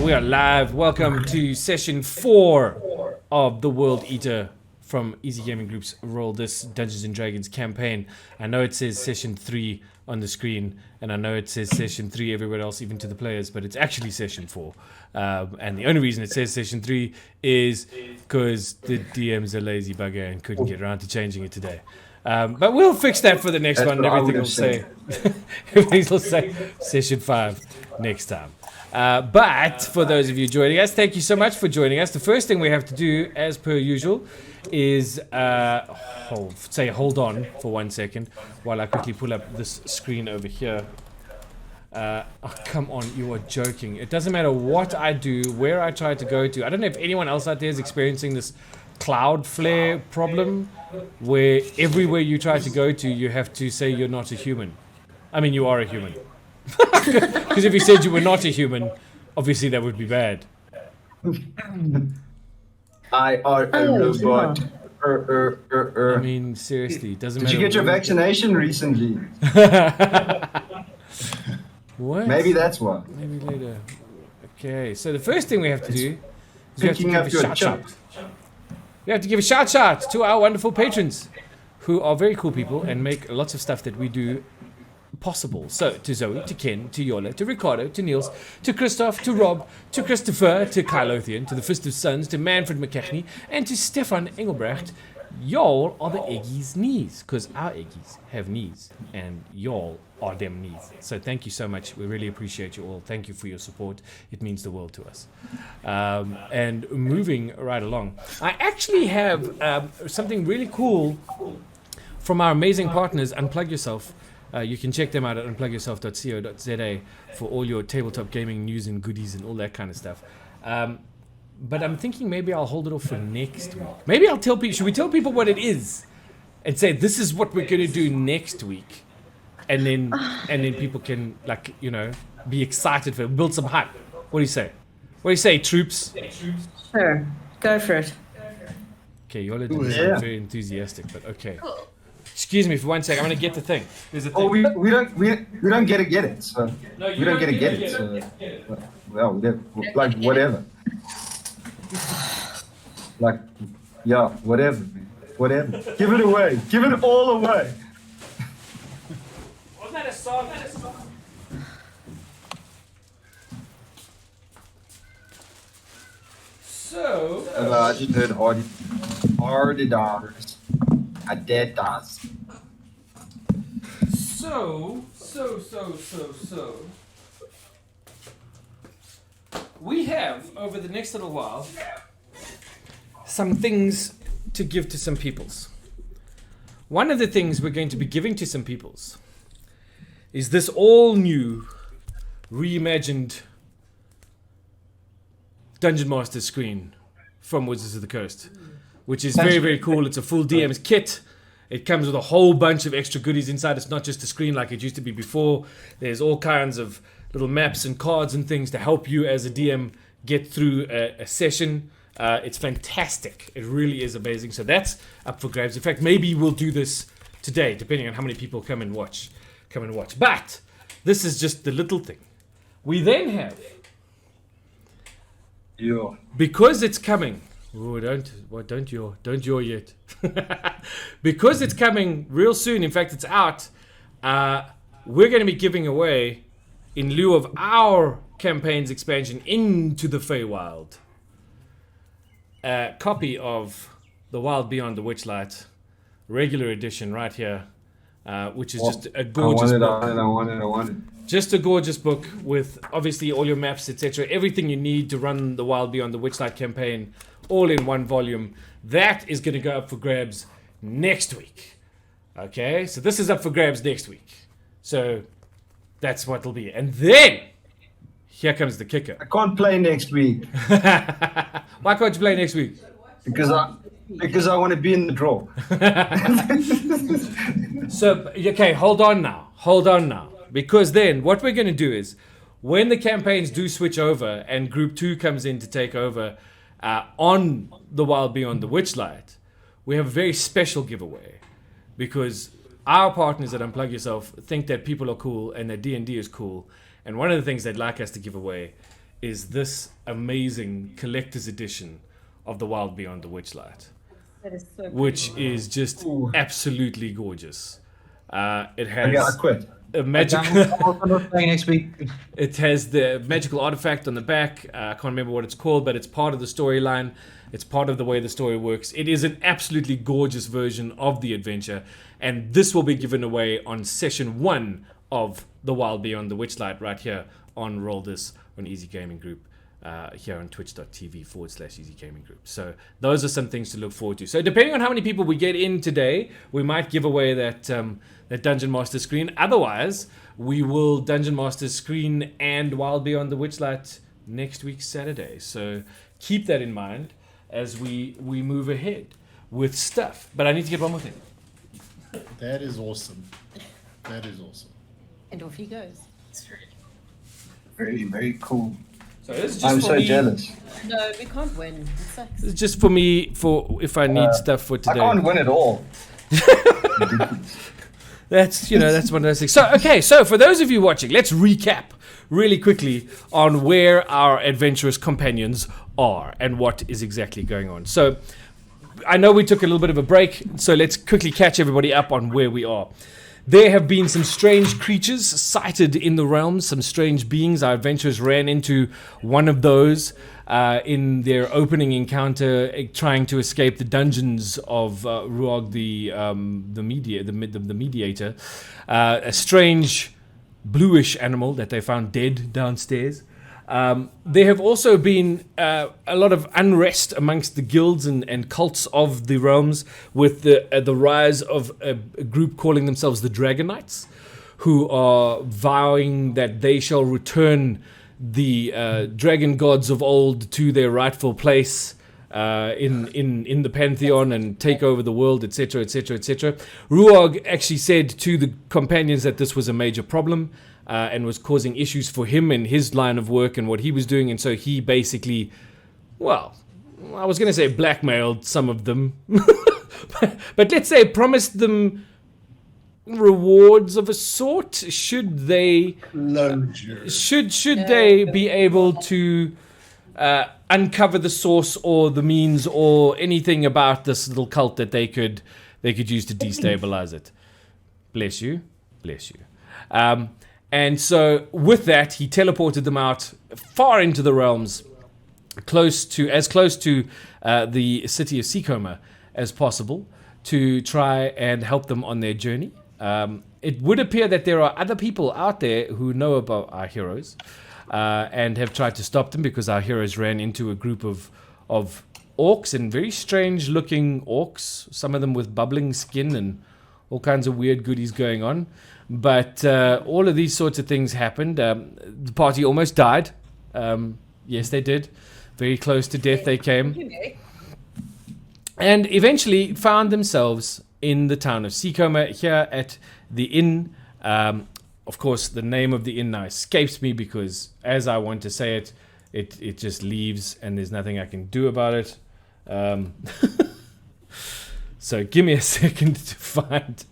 we are live. Welcome to session 4 of the WorldEater from Easy Gaming Group's RollThis Dungeons and Dragons campaign. I know it says session 3 on the screen, and I know it says session 3 everywhere else, even to the players, but it's actually session 4. And the only reason it says session 3 is because the DM's a lazy bugger and couldn't get around to changing it today. But we'll fix that for the next one. Everything will say, everything will say session 5 next time. But for those of you joining us, thank you so much for joining us. The first thing we have to do, as per usual, is hold on for 1 second while I quickly pull up this screen over here. Oh, come on, you are joking. It doesn't matter what I do, where I try to go to. I don't know if anyone else out there is experiencing this Cloudflare problem where everywhere you try to go to, you have to say you're not a human. I mean, you are a human. Because if you said you were not a human, obviously that would be bad. I are a robot. I mean, seriously, it doesn't matter. Did you get your vaccination recently? What? Maybe that's why. Maybe later. Okay, so the first thing we have to do is we have to Picking give up a your shout chunk. out. We have to give a shout out to our wonderful patrons, who are very cool people and make lots of stuff that we do possible. So to Zoe, to Ken, to Yola, to Ricardo, to Niels, to Christoph, to Rob, to Christopher, to Kylothian, to the Fist of Sons, to Manfred McKechnie, and to Stefan Engelbrecht. Y'all are the Eggies' knees, because our Eggies have knees, and y'all are them knees. So thank you so much. We really appreciate you all. Thank you for your support. It means the world to us. And moving right along, I actually have something really cool from our amazing partners, Unplug Yourself. You can check them out at unplugyourself.co.za for all your tabletop gaming news and goodies and all that kind of stuff. But I'm thinking maybe I'll hold it off for next week. Maybe I'll tell people, should we tell people what it is? And say, this is what we're going to do next week. And then people can, like, you know, be excited for it, build some hype. What do you say? What do you say, troops? Sure, go for it. Okay, Yola didn't sound very enthusiastic, but okay. Excuse me for 1 second. I'm gonna get the thing. There's a thing. Oh, we don't get it. So No, we don't get it. So, well, like whatever. Like, yeah, whatever, man. Whatever. Give it away. Give it all away. Wasn't that a song? So. I just heard hardy daughters. I dead does. So. We have, over the next little while, some things to give to some peoples. One of the things we're going to be giving to some peoples is this all new, reimagined Dungeon Master screen from Wizards of the Coast, which is very, very cool. It's a full DM's kit. It comes with a whole bunch of extra goodies inside. It's not just a screen like it used to be before. There's all kinds of little maps and cards and things to help you as a DM get through a session. It's fantastic. It really is amazing. So that's up for grabs. In fact, maybe we'll do this today, depending on how many people come and watch. But this is just the little thing. We then have, because it's coming. Oh, don't yaw yet. Because it's coming real soon. In fact, it's out. We're going to be giving away, in lieu of our campaign's expansion into the Feywild, a copy of The Wild Beyond the Witchlight, regular edition right here, which is just a gorgeous book. I want it. Just a gorgeous book with obviously all your maps, etc. Everything you need to run The Wild Beyond the Witchlight campaign, all in one volume. That is going to go up for grabs next week. Okay, so this is up for grabs next week. So that's what it'll be. And then, here comes the kicker. I can't play next week. Why can't you play next week? Because I want to be in the draw. So, okay, hold on now. Because then, what we're going to do is, when the campaigns do switch over and Group 2 comes in to take over on The Wild Beyond the Witchlight, we have a very special giveaway. Because our partners at Unplug Yourself think that people are cool and that D&D is cool. And one of the things they'd like us to give away is this amazing collector's edition of The Wild Beyond the Witchlight, That is so which is just absolutely gorgeous. It Okay, I has quit. a magical. I'm not playing next week. It has the magical artifact on the back. I can't remember what it's called, but it's part of the storyline. It's part of the way the story works. It is an absolutely gorgeous version of the adventure, and this will be given away on session 1 of The Wild Beyond the Witchlight right here on RollThis on Easy Gaming Group. Here on twitch.tv/Easy Gaming Group. So those are some things to look forward to. So depending on how many people we get in today, we might give away that that Dungeon Master screen. Otherwise, we will Dungeon Master screen and Wild Beyond the Witchlight next week Saturday. So keep that in mind as we move ahead with stuff. But I need to get one more thing. That is awesome. That is awesome. And off he goes. It's very, very cool. So this is just I'm for so me. jealous. No, we can't win. It sucks. This is just for me for if I need stuff for I today. can't win at all. That's that's one of those things. So okay, so for those of you watching, let's recap really quickly on where our adventurous companions are and what is exactly going on. So I know we took a little bit of a break, so let's quickly catch everybody up on where we are. There have been some strange creatures sighted in the realms, some strange beings. Our adventurers ran into one of those in their opening encounter, trying to escape the dungeons of Ruog, the mediator. A strange bluish animal that they found dead downstairs. There have also been a lot of unrest amongst the guilds and cults of the realms with the rise of a group calling themselves the Dragonites, who are vowing that they shall return the dragon gods of old to their rightful place in the pantheon and take over the world, etc., etc., etc. Ruog actually said to the companions that this was a major problem. And was causing issues for him and his line of work and what he was doing. And so he basically, well, I was going to say blackmailed some of them. But let's say promised them rewards of a sort should they Closure. should they be able to uncover the source or the means or anything about this little cult that they could use to destabilize it. Bless you. And so with that, he teleported them out far into the realms, close to the city of Seacoma as possible, to try and help them on their journey. It would appear that there are other people out there who know about our heroes and have tried to stop them, because our heroes ran into a group of orcs, and very strange looking orcs, some of them with bubbling skin and all kinds of weird goodies going on. But all of these sorts of things happened. The party almost died. Yes, they did. Very close to death they came. And eventually found themselves in the town of Seacoma, here at the inn. Of course, the name of the inn now escapes me, because as I want to say it, it just leaves and there's nothing I can do about it. So give me a second to find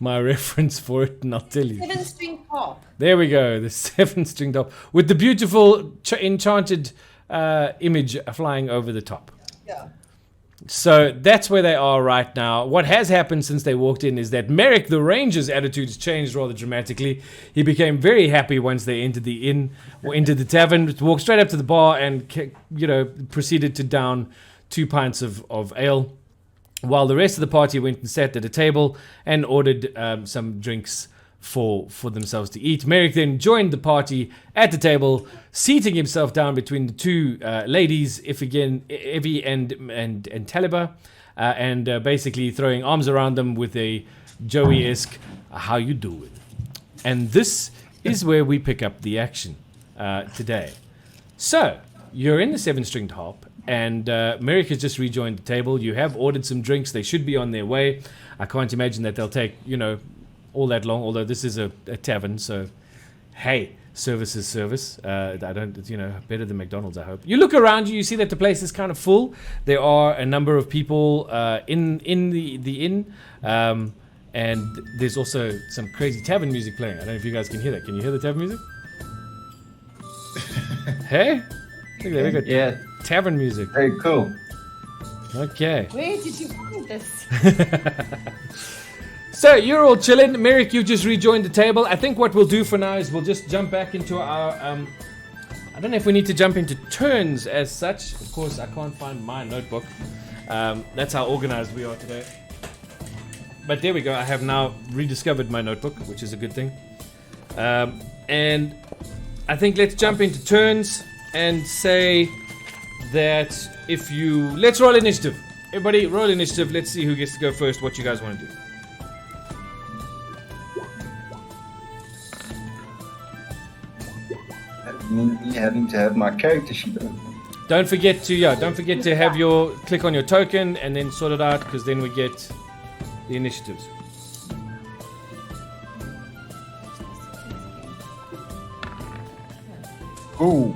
my reference for it, and I'll tell you. 7-string harp. There we go, the 7-stringed harp with the beautiful enchanted image flying over the top. Yeah. So that's where they are right now. What has happened since they walked in is that Merrick the Ranger's attitude has changed rather dramatically. He became very happy once they entered the inn, or entered the tavern, walked straight up to the bar and, proceeded to down 2 pints of ale, while the rest of the party went and sat at a table and ordered some drinks for themselves to eat. Merrick then joined the party at the table, seating himself down between the two ladies, Evie and Taliba, and basically throwing arms around them with a Joey-esque, how you doing? And this is where we pick up the action today. So, you're in the 7-stringed harp, and Merrick has just rejoined the table. You have ordered some drinks. They should be on their way. I can't imagine that they'll take, all that long, although this is a tavern, so hey, service is service. I don't, better than McDonald's, I hope. You look around you see that the place is kind of full. There are a number of people in the inn, and there's also some crazy tavern music playing. I don't know if you guys can hear that. Can you hear the tavern music? Hey? Look there, we got Yeah. tavern music. Very cool. Okay. Where did you find this? So you're all chilling. Merrick, you just rejoined the table. I think what we'll do for now is we'll just jump back into our I don't know if we need to jump into turns as such. Of course, I can't find my notebook. That's how organized we are today. But there we go. I have now rediscovered my notebook, which is a good thing. And I think let's jump into turns and say that if you... Let's roll initiative. Everybody, roll initiative. Let's see who gets to go first, what you guys want to do. Me having to have my character sheet open. Don't forget to have your... Click on your token and then sort it out, because then we get the initiatives. Ooh,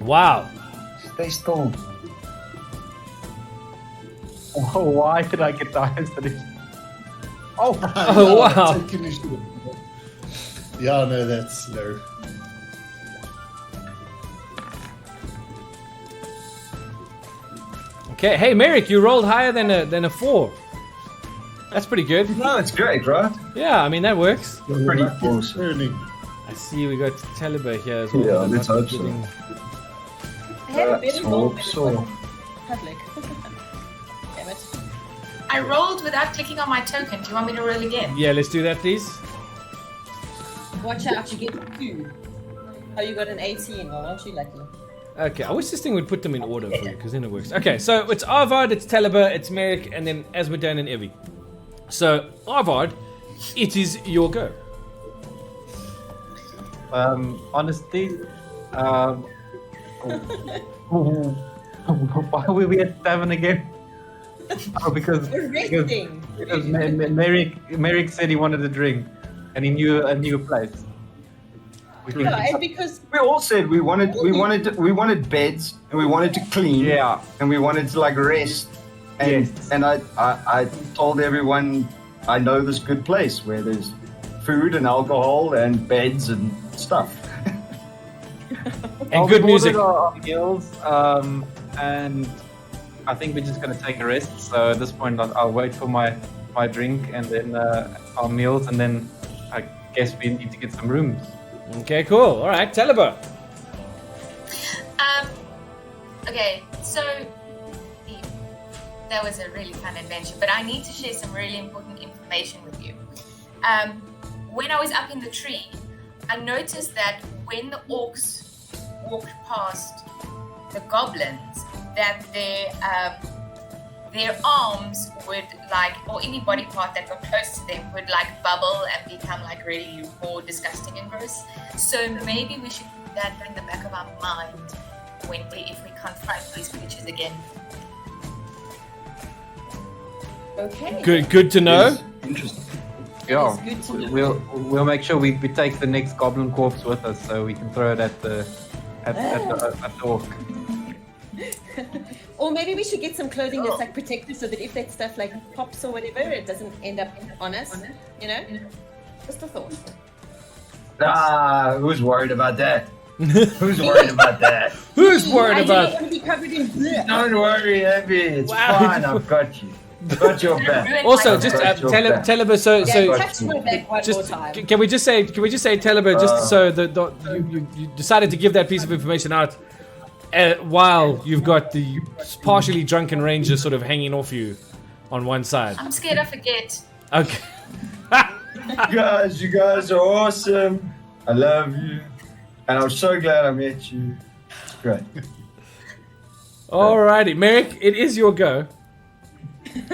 Wow. stay still. Oh, why did I get the highest initiative? Oh, Oh, wow. Take initiative. Yeah, no, that's no. Okay. Hey, Merrick, you rolled higher than a 4. That's pretty good. No, it's great, right? Yeah, I mean, that works. Pretty Lucky awesome. turning. I see we got Taliban here as well. Yeah, I'm let's not hope so. getting- I had a Let's better roll hope than so. it was public. Damn it. I rolled without clicking on my token. Do you want me to roll again? Yeah, let's do that, please. Watch out, you get 2. Oh, you got an 18. Well, aren't you lucky? Okay, I wish this thing would put them in order for you, because then it works. Okay, so it's Arvard, it's Taliban, it's Merrick, and then Asmodan and Evie. So, Arvard, it is your go. honestly, why were we at 7 again? Oh, because We're resting. Merrick said he wanted a drink, and he knew a new place. We can- Yeah, and because We all said we wanted beds and we wanted to clean. Yeah. And we wanted to like rest. And Yes. and I told everyone I know this good place where there's food and alcohol and beds and stuff. And good we've music. ordered our meals, and I think we're just gonna take a rest. So at this point, I'll wait for my drink and then our meals, and then I guess we need to get some rooms. Okay, cool. All right, Taliban. Okay, so that was a really fun adventure, but I need to share some really important information with you. When I was up in the tree, I noticed that when the orcs walked past the goblins, that their arms would like, or any body part that got close to them would like bubble and become like really more disgusting and gross. So maybe we should keep that in the back of our mind if we confront these creatures again. okay. Good to know. Interesting. Yeah, It's good to know. we'll make sure we take the next goblin corpse with us, so we can throw it at the orc. Or maybe we should get some clothing that's like protective so that if that stuff like pops or whatever, it doesn't end up on us. You know? Just a thought. Who's worried about that? Who's worried about that? Who's worried I about... don't want to be covered in bleh. Don't worry, Abby. It's Wow. fine. I've got you. Got your back. Ruin Also, my just Got your back. Taliban, so Yeah, touch my back one more just time. can we just say Taliban, just so that you decided to give that piece of information out while you've got the partially drunken ranger sort of hanging off you on one side. I'm scared I forget. Okay. You guys are awesome. I love you. And I'm so glad I met you. It's great. Alrighty, Merrick, it is your go.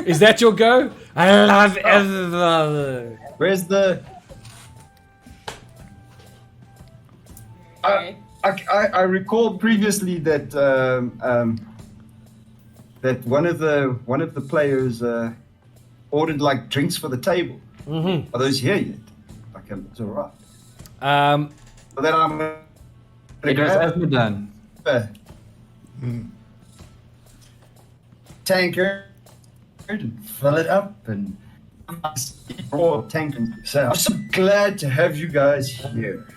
Is that your go? I love everyone. Where's the... Okay. I recall previously that that one of the players ordered like drinks for the table. Mm-hmm. Are those here yet? Like it's all right. So then I'm gonna It was grab Asmodan. a tankard and fill it up and pour tank and so I'm so glad to have you guys here.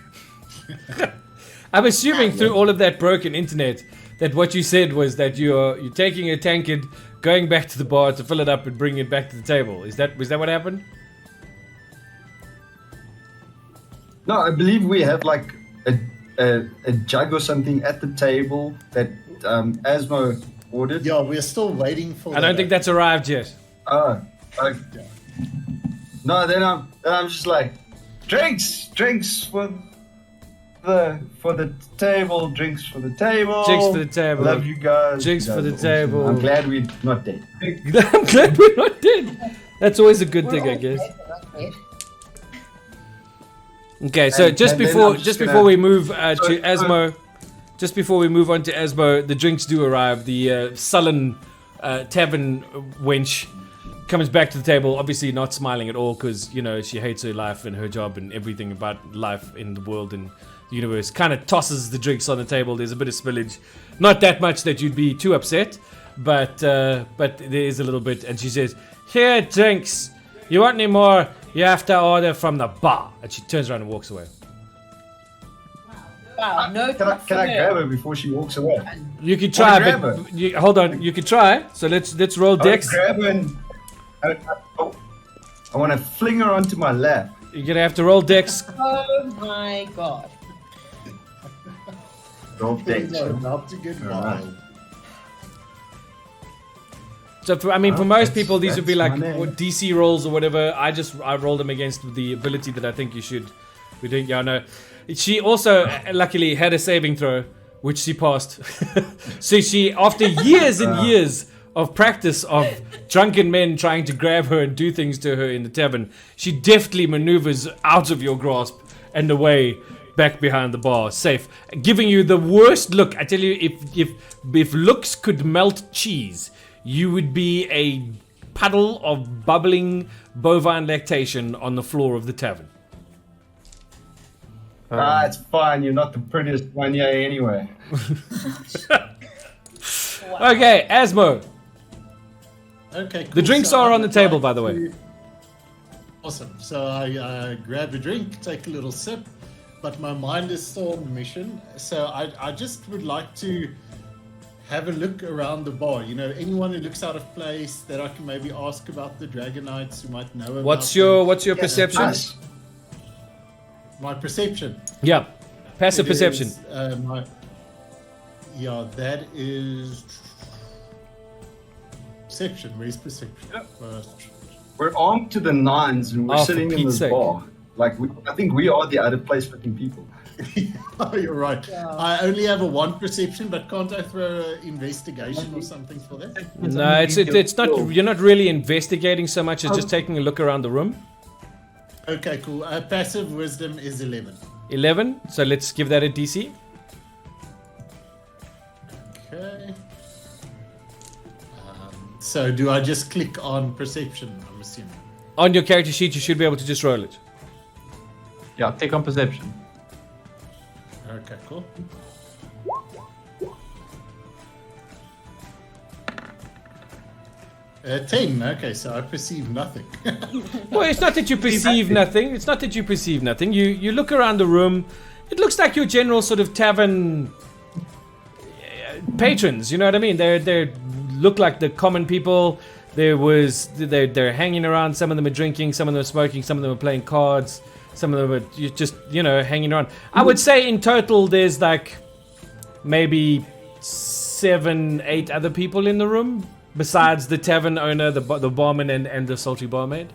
I'm assuming through all of that broken internet that what you said was that you're taking a tankard, going back to the bar to fill it up and bringing it back to the table. Was that what happened? No, I believe we have like a jug or something at the table that Asmo ordered. Yeah, we're still waiting for. I don't think that's arrived yet. Oh, okay. No, then I'm just like, drinks for the table, drinks for the table. Drinks for the table. Love you guys. Drinks You for guys the are awesome. table. I'm glad we're not dead. I'm glad we're not dead. That's always a good We're thing, all I guess. dead, we're not dead. Okay, so And just then before I'm just before gonna- we move to Asmo, just before we move on to Asmo, the drinks do arrive. The sullen tavern wench comes back to the table, obviously not smiling at all because she hates her life and her job and everything about life in the world and the universe. Kind of tosses the drinks on the table. There's a bit of spillage, not that much that you'd be too upset, but there is a little bit. And she says, "Here, drinks. You want any more? You have to order from the bar." And she turns around and walks away. Wow, no. Can I grab her before she walks away? You could try, grab but her. hold on. You could try. So let's roll I dex. grab her and I want to fling her onto my lap. You're gonna have to roll dex. Oh my god. Roll dex. No, not to get Alright. wild. So for most people, these would be that's like my name. what DC rolls or whatever. I roll them against the ability that I think you should be doing. Yeah, no. She also luckily had a saving throw, which she passed. So she, after years and years of practice of drunken men trying to grab her and do things to her in the tavern, she deftly maneuvers out of your grasp and away back behind the bar, safe, giving you the worst look. I tell you, if looks could melt cheese, you would be a puddle of bubbling bovine lactation on the floor of the tavern. It's fine. You're not the prettiest one here anyway. Okay, Asmo. Okay, cool. The drinks So are I on the would table, like by the way. to- Awesome. So I grab a drink, take a little sip, but my mind is still on the mission. So I just would like to have a look around the bar. Anyone who looks out of place that I can maybe ask about the Dragonites who might know about What's them. your perception? Us. My perception. Yeah, passive It perception. is, that is perception. Where's perception? We're armed to the nines and we're Oh, for sitting in Pete's this sake. bar. Like, I think we are the other place looking people. Oh, you're right. I only have a 1 perception, but can't I throw an investigation or something for that? No, it's not. You're not really investigating so much as just taking a look around the room. Okay, cool. Passive wisdom is 11. 11. So let's give that a DC. Okay. So do I just click on perception, I'm assuming? On your character sheet, you should be able to just roll it. Yeah, take on perception. Okay, cool. Uh, 10. Okay, so I perceive nothing. Well, it's not that you perceive nothing. It's not that you perceive nothing. You look around the room. It looks like your general sort of tavern patrons. You know what I mean? They look like the common people. They're hanging around. Some of them are drinking. Some of them are smoking. Some of them are playing cards. Some of them are just hanging around. I would say in total there's like maybe 7, 8 other people in the room. Besides the tavern owner, the barman, and the sultry barmaid.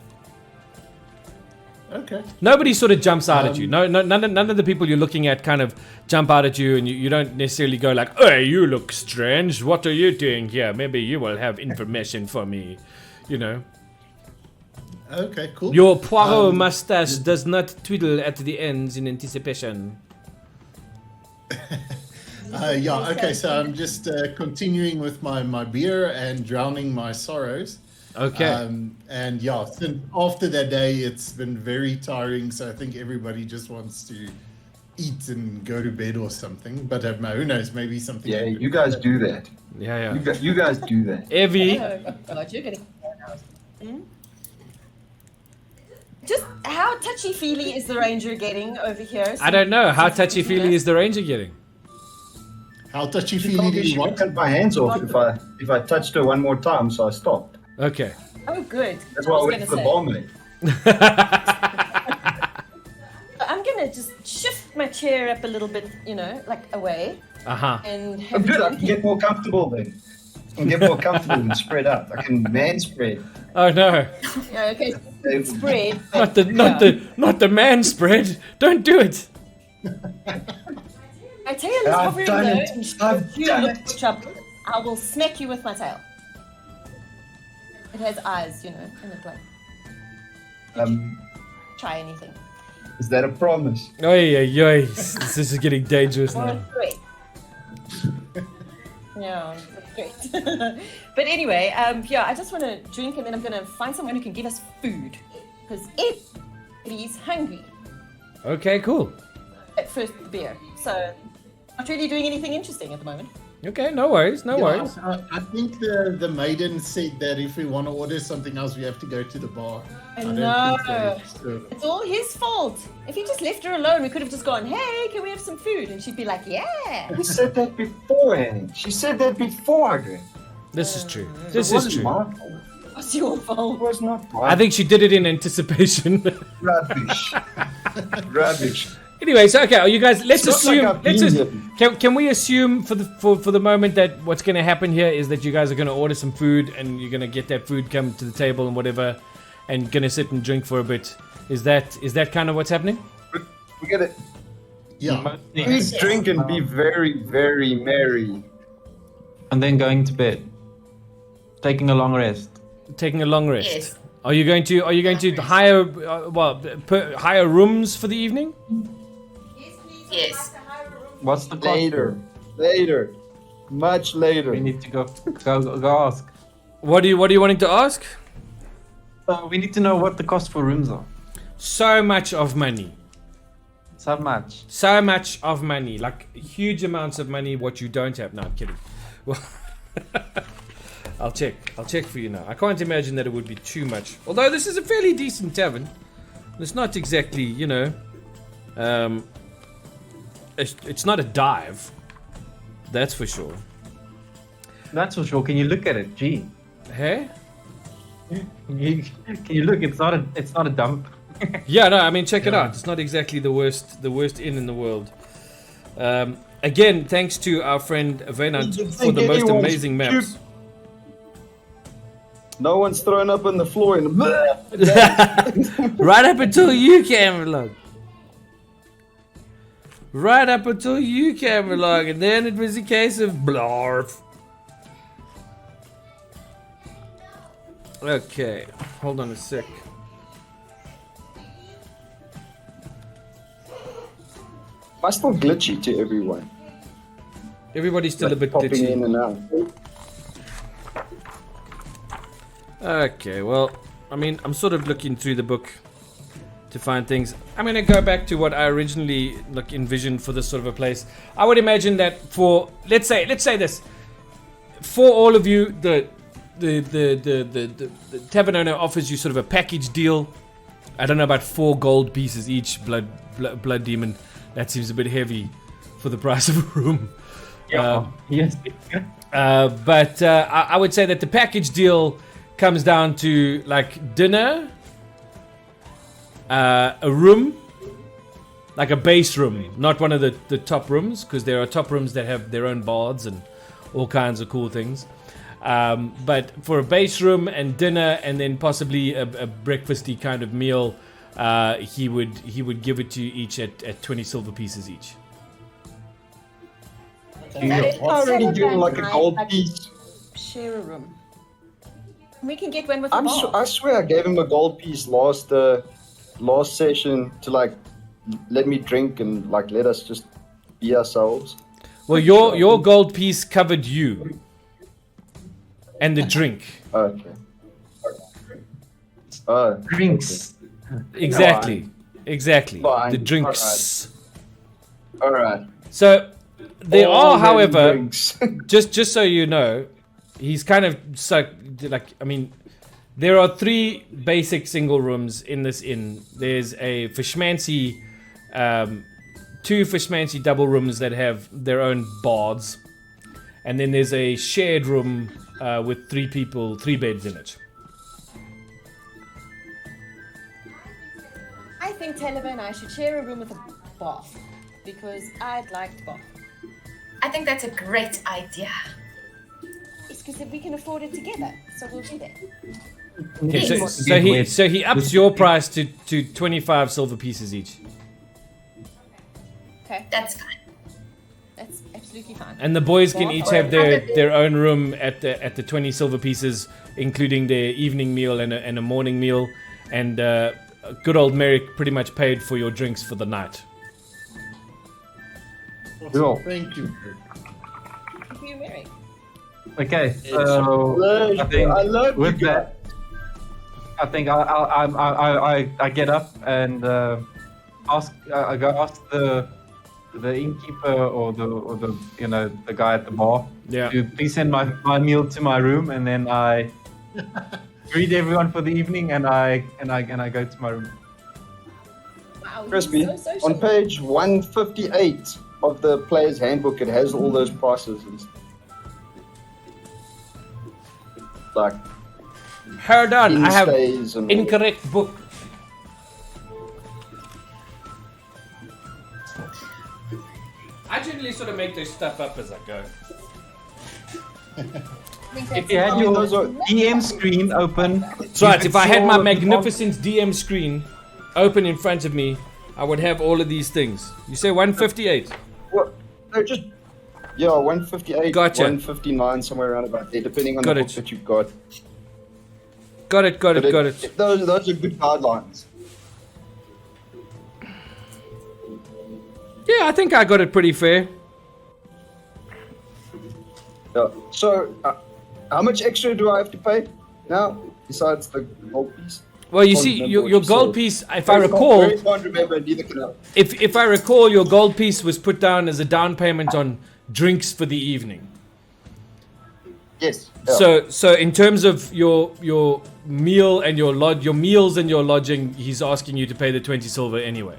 Okay. Nobody sort of jumps out at you. None of the people you're looking at kind of jump out at you, and you don't necessarily go like, "Hey, you look strange. What are you doing here? Maybe you will have information for me." Okay, cool. Your Poirot mustache does not twiddle at the ends in anticipation. Okay, so I'm just continuing with my beer and drowning my sorrows. Okay. And since after that day, it's been very tiring, so I think everybody just wants to eat and go to bed or something. But who knows, maybe something. Yeah, you guys do that. Yeah. You guys do that. Evie. Oh god, you're getting Just how touchy-feely is the ranger getting over here? I don't know. How touchy-feely is the ranger getting? How She touchy-feely told do me you she would want? cut my hands off if I touched her one more time, so I stopped. Okay. Oh, good. That's why I was went for the gonna barmaid. I'm gonna just shift my chair up a little bit, like away, Uh-huh. and Oh, have good. I a can get more comfortable then. I can get more comfortable and spread out. I can man spread. Oh no. Yeah, okay, spread. Not the man spread. Don't do it. My tail is I've hovering done low, it. and I've if you done look it. for trouble, I will smack you with my tail. It has eyes, and it like try anything. Is that a promise? Oh yeah. This is getting dangerous Or a now. threat. Yeah, that's great. But anyway, I just want to drink, and then I'm going to find someone who can give us food, because everybody's hungry Okay, cool. at first beer. So, not really doing anything interesting at the moment. Okay, no worries. No worries. I think the maiden said that if we want to order something else, we have to go to the bar. I don't know. think they serve. It's all his fault. If he just left her alone, we could have just gone, "Hey, can we have some food?" And she'd be like, "Yeah." We said that beforehand. She said that before I drank. This is true. It This is wasn't true. my fault. What's your It fault? was not my I think she did it in anticipation. rubbish. Rubbish. Anyway, so okay, you guys, let's It's not like assume. I've Let's been just, can we assume for the moment that what's going to happen here is that you guys are going to order some food and you're going to get that food come to the table and whatever, and going to sit and drink for a bit. Is that kind of what's happening? We gotta Yeah. eat, drink, and be very, very merry. And then going to bed. Taking a long rest. Taking a long rest. Yes. Are you going to hire hire rooms for the evening? Yes. What's the cost? Later. Much later. We need to go ask. What are you wanting to ask? We need to know what the cost for rooms are. So much of money. So much. So much of money, like huge amounts of money. What you don't have. No, I'm kidding. Well, I'll check for you now. I can't imagine that it would be too much. Although this is a fairly decent tavern. It's not exactly, it's not a dive. That's for sure. That's for sure. Can you look at it? Gee. Hey? Can you look? It's not a dump. Yeah, no, I mean, check it out. It's not exactly the worst inn in the world. Again, thanks to our friend Venant You for think the most anyone's amazing maps. No one's thrown up on the floor in Right up until you, Camelog. Right up until you, Camelog, and then it was a case of blarf. Okay, hold on a sec. Am I still glitchy to everyone? Everybody's still a bit Popping glitchy. in and out. Okay, well, I mean, I'm sort of looking through the book to find things. I'm gonna go back to what I originally envisioned for this sort of a place. I would imagine that for let's say this, for all of you, the tavern owner offers you sort of a package deal. I don't know, about 4 gold pieces each. Blood demon. That seems a bit heavy for the price of a room. Yes. But I would say that the package deal comes down to like dinner, a room, like a base room, not one of the top rooms, because there are top rooms that have their own baths and all kinds of cool things. But for a base room and dinner, and then possibly a breakfasty kind of meal, he would give it to you each at 20 silver pieces each. I already given like a gold piece. Share a room. We can get one with a bar. I swear I gave him a gold piece last session to like let me drink and like let us just be ourselves. Well, your gold piece covered you and the drink. Okay. Drinks. Exactly. Fine. The drinks. All right. So there All are, however, drinks. just so you know, he's kind of like, I mean, There are 3 basic single rooms in this inn. There's a fishmancy, 2 fishmancy double rooms that have their own baths, and then there's a shared room with 3 people, 3 beds in it. I think Teleba and I should share a room with a bath because I'd like to bath. I think that's a great idea. It's because we can afford it together, so we'll do that. Okay, Yes. so he ups your price to 25 silver pieces each, Okay, That's fine. that's absolutely fine. and the boys can each have their own room at the 20 silver pieces, including their evening meal and a morning meal, and good old Merrick pretty much paid for your drinks for the night. Awesome. Cool. Thank you. Thank you, Mary. Okay, so I think I love with you that, I think I get up and ask. I go ask the innkeeper or the the guy at the bar Yeah. to please send my meal to my room, and then I greet everyone for the evening, and I go to my room. Wow, Crispy, you're so social. on page 158 of the player's handbook, it has all those prices and stuff. Like Hold on, inn I have stays and incorrect book. I generally sort of make this stuff up as I go. I think If that's you had I mean, your those are- DM screen open, That's right, you if I had could my see all the- magnificent DM screen open in front of me, I would have all of these things. You say 158? What? No, just 158, Gotcha. 159, somewhere around about there, depending on Got the it. book that you've got. Got it. But those are good guidelines. Yeah, I think I got it pretty fair. Yeah. So, how much extra do I have to pay now besides the gold piece? Well, you Can't see, remember your what your you gold said. piece, if I recall, I can't remember. Neither can I. if I recall, your gold piece was put down as a down payment on drinks for the evening. Yes. Yeah. So in terms of your meal and your meals and your lodging, he's asking you to pay the 20 silver anyway.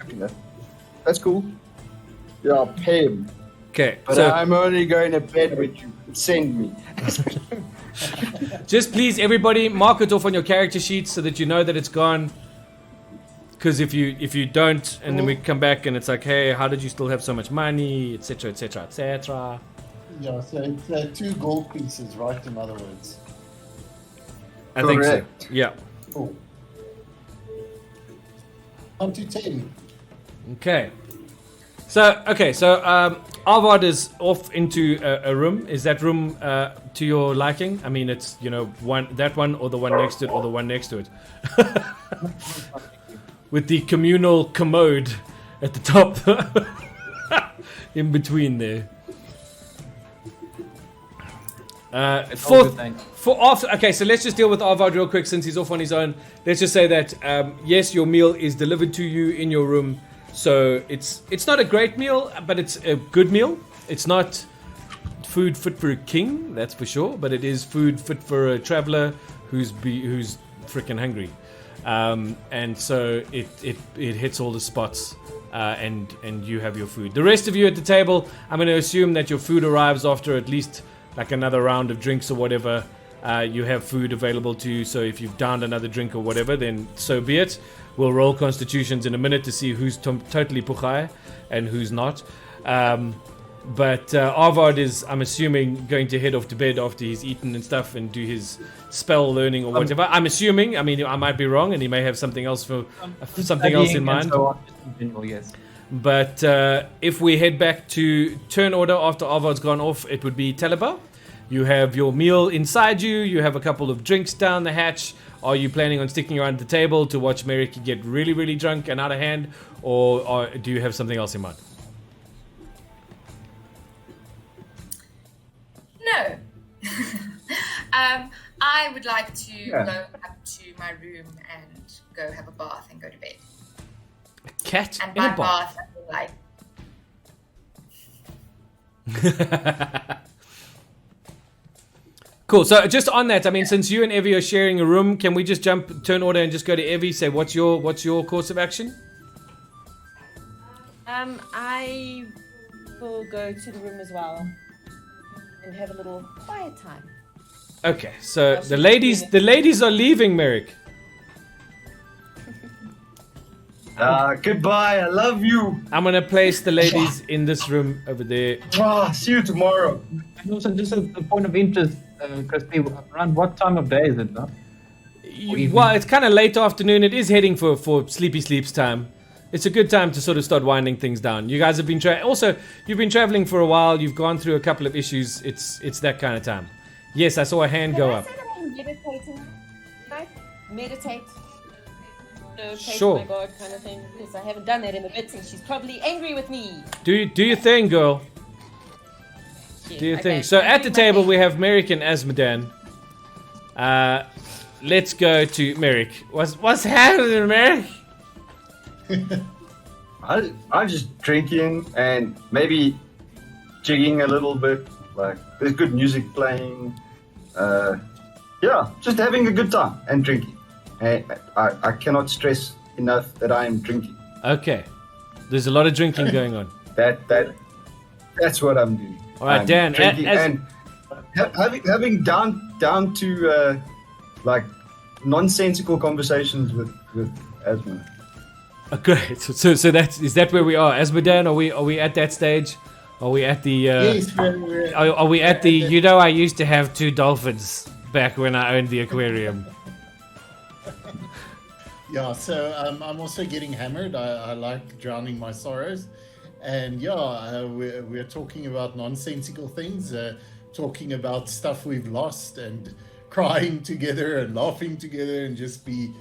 Okay, that's cool. Yeah, I'll pay him. Okay, But so I'm only going to bed with you. Send me. just please everybody mark it off on your character sheet so that you know that it's gone. Because if you don't, and then we come back and it's like, hey, how did you still have so much money, etc., etc., etc. Yeah, so it's 2 gold pieces, right? In other words. I think so. Correct. Yeah. Cool. On to 10. Okay. So Alvard is off into a room. Is that room to your liking? I mean, it's that one or the one next to it or the one next to it, with the communal commode at the top, in between there. Okay, so let's just deal with Alvard real quick since he's off on his own. Let's just say that yes, your meal is delivered to you in your room. So it's not a great meal, but it's a good meal. It's not food fit for a king, that's for sure, but it is food fit for a traveler who's freaking hungry. And so it hits all the spots, and you have your food. The rest of you at the table, I'm going to assume that your food arrives after at least like another round of drinks or whatever. You have food available to you, so if you've downed another drink or whatever, then so be it. We'll roll constitutions in a minute to see who's totally puchai and who's not. But Arvard is, I'm assuming, going to head off to bed after he's eaten and stuff and do his spell learning or whatever. I'm assuming. I mean, I might be wrong, and he may have something else in mind. So on, just in general, yes. But if we head back to turn order after Arvard's gone off, it would be Teleba. You have your meal inside you. You have a couple of drinks down the hatch. Are you planning on sticking around the table to watch Merrick get really, really drunk and out of hand? Or do you have something else in mind? No. I would like to go up to my room and go have a bath and go to bed. A cat And in by a bath. bath, I mean like Cool. So just on that, I mean, since you and Evie are sharing a room, can we just turn order and just go to Evie? Say, what's your course of action? I will go to the room as well and have a little quiet time. Okay. So the ladies are leaving, Merrick. Goodbye. I love you. I'm gonna place the ladies in this room over there. See you tomorrow. And also, just as a point of interest, Crispy, around what time of day is it now? Well, it's kind of late afternoon. It is heading for sleepy sleeps time. It's a good time to sort of start winding things down. You guys have been you've been traveling for a while. You've gone through a couple of issues. It's that kind of time. Yes, I saw a hand go up. Can I meditate? Can I meditate? Sure. My God, kind of thing, because I haven't done that in a bit, and she's probably angry with me. Do your thing, girl. Yeah, Do your okay, thing. So I'm at the doing my table thing. we have Merrick and Asmodan. Let's go to Merrick. What's happening, Merrick? I'm just drinking and maybe jigging a little bit. Like there's good music playing. Yeah, just having a good time and drinking. And I cannot stress enough that I am drinking. Okay. There's a lot of drinking going on. That's what I'm doing. All right, I'm Dan. drinking and having down to like nonsensical conversations with Asma. Great. So is that where we are? Asmodan, are we at that stage? Are we at the Yes, are we at the you know I used to have 2 dolphins back when I owned the aquarium? Yeah, so I'm also getting hammered. I like drowning my sorrows. And yeah, we're talking about nonsensical things, talking about stuff we've lost and crying together and laughing together and just being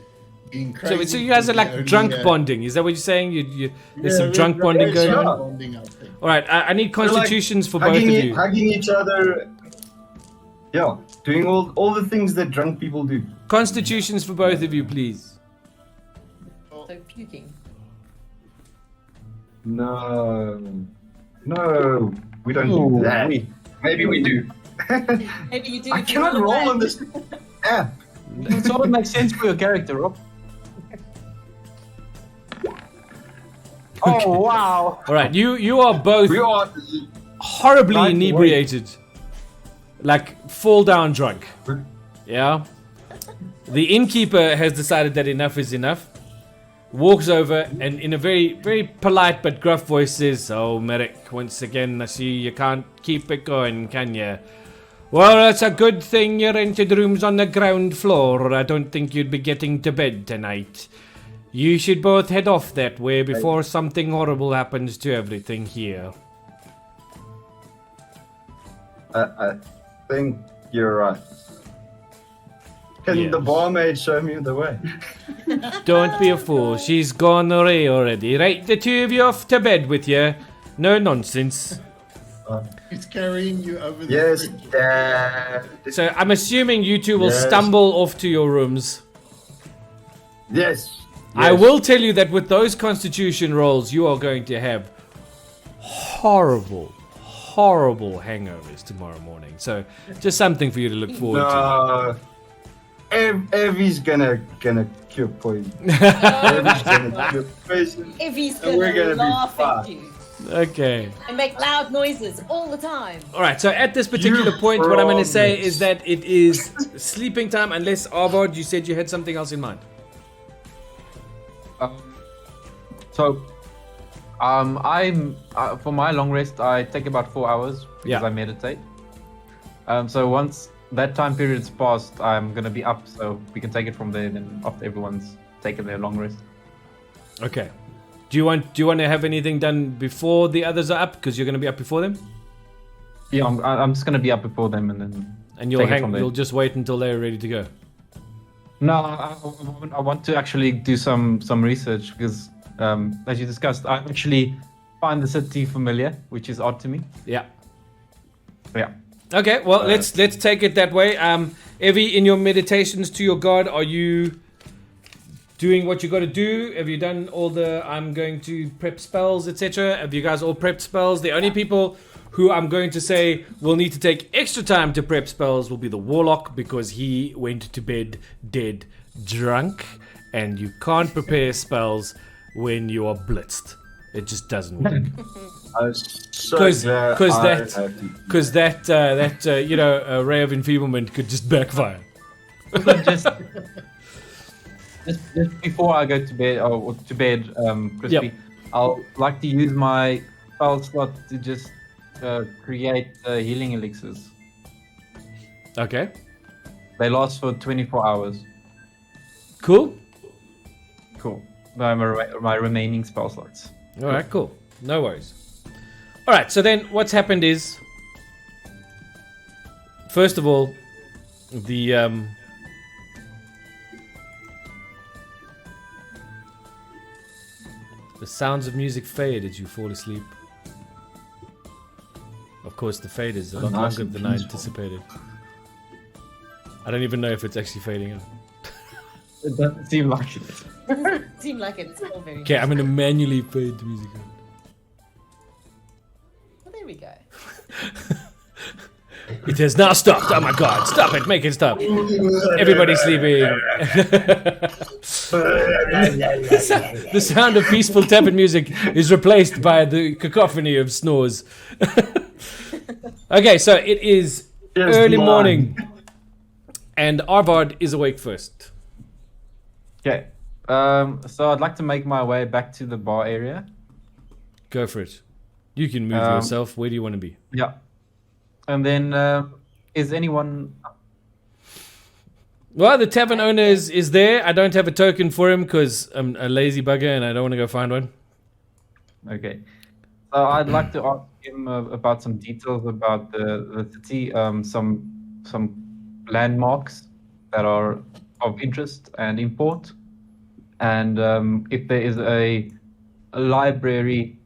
crazy. So you guys are like drunk bonding. Is that what you're saying? There's some drunk bonding going on? Bonding, I think. All right, I need constitutions for both of hugging you. hugging each other. Yeah, doing all the things that drunk people do. Constitutions for both of you, please. So puking. No, we don't do that. Maybe we do. Maybe you do. I if you cannot wanna roll play. on this app. It all makes sense for your character, Rob. Oh wow! All right, you are both We are. horribly Like inebriated, like fall down drunk. Yeah. The innkeeper has decided that enough is enough. Walks over and in a very, very polite but gruff voice says, "Oh, Merrick, once again, I see you can't keep it going, can you? Well, it's a good thing your rented room's on the ground floor, or I don't think you'd be getting to bed tonight. You should both head off that way before something horrible happens to everything here." I think you're right. Can Yes. the barmaid show me the way? Don't be a fool. She's gone away already. Right, the 2 of you off to bed with you. No nonsense. It's carrying you over the Yes, bridge. Dad. So I'm assuming you two will Yes. stumble off to your rooms. Yes. I yes. will tell you that with those constitution rolls, you are going to have horrible hangovers tomorrow morning. So just something for you to look forward to. No. Evie's gonna cure poison. Evie's gonna cure poison. Evie's And we're gonna gonna be laugh at fine. you Okay. and make loud noises all the time. All right. So at this particular You point, what I'm going to say promise. is that it is sleeping time, unless Arvod, you said you had something else in mind. I'm for my long rest. I take about 4 hours because Yeah. I meditate. So once that time period's passed, I'm gonna be up, so we can take it from there. Then after everyone's taken their long rest. Okay. Do you want to have anything done before the others are up? Because you're going to be up before them, Yeah, I'm just gonna be up before them, and then and you'll take it from there. you'll just wait until they're ready to go. No, I want to actually do some research because, as you discussed, I actually find the city familiar, which is odd to me. Yeah. Yeah. Okay. Well, let's take it that way. Evie, in your meditations to your god, are you doing what you got to do? Have you done all the I'm going to prep spells, etc.? Have you guys all prepped spells? The only people who I'm going to say will need to take extra time to prep spells will be the Warlock, because he went to bed dead drunk, and you can't prepare spells when you are blitzed. It just doesn't work. I was so Because glad that ray of enfeeblement could just backfire. just, just before I go to bed, Crispy, Yep. I'll like to use my spell slot to just create healing elixirs. Okay, They last for 24 hours. cool. Cool. My remaining spell slots. All right, cool. No worries. All right, so then what's happened is, first of all, the sounds of music fade as you fall asleep. Of course, the fade is a lot Nice longer and than I peaceful. anticipated. I don't even know if it's actually fading out. It doesn't seem like it. Seem like it's all very. Okay, I'm gonna manually fade the music out. Well, there we go. It has now stopped. Oh my god, stop it, make it stop. Everybody's sleeping. The sound of peaceful tepid music is replaced by the cacophony of snores. Okay, so it is Yes, early mine. morning, and Arvard is awake first. Okay. So I'd like to make my way back to the bar area. Go for it. You can move yourself. Where do you want to be? Yeah. And then, is anyone... Well, the tavern owner is there. I don't have a token for him because I'm a lazy bugger and I don't want to go find one. Okay. So I'd like to ask him about some details about the city, some landmarks that are of interest and import, and if there is a library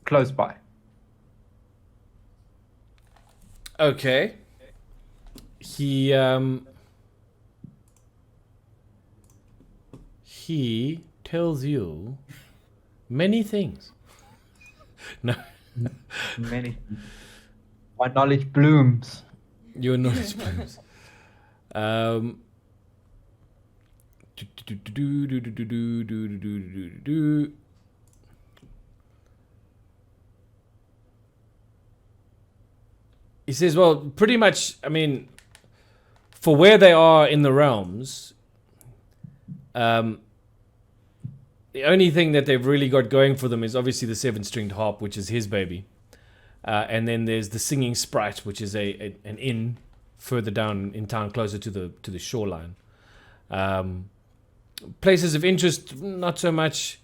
close by. Okay. He tells you many things. No, Many. My knowledge blooms. your knowledge blooms. He says, well, pretty much, I mean, for where they are in the realms, the only thing that they've really got going for them is obviously the 7-stringed harp, which is his baby. And then there's the Singing Sprite, which is an inn further down in town, closer to the shoreline. Places of interest, not so much,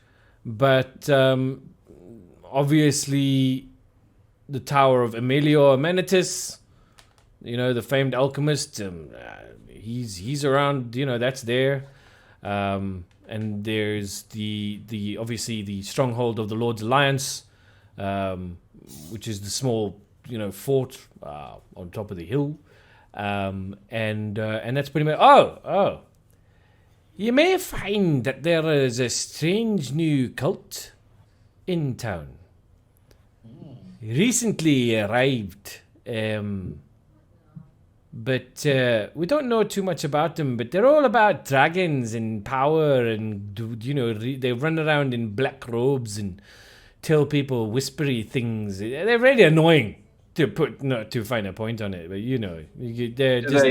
but obviously the Tower of Emilio Amenitus, the famed alchemist. He's around. That's there. And there's the obviously the stronghold of the Lord's Alliance, which is the small fort on top of the hill, and that's pretty much. Oh. You may find that there is a strange new cult in town. Recently arrived, but we don't know too much about them. But they're all about dragons and power, and they run around in black robes and tell people whispery things. They're really annoying to find a point on it. But they're just.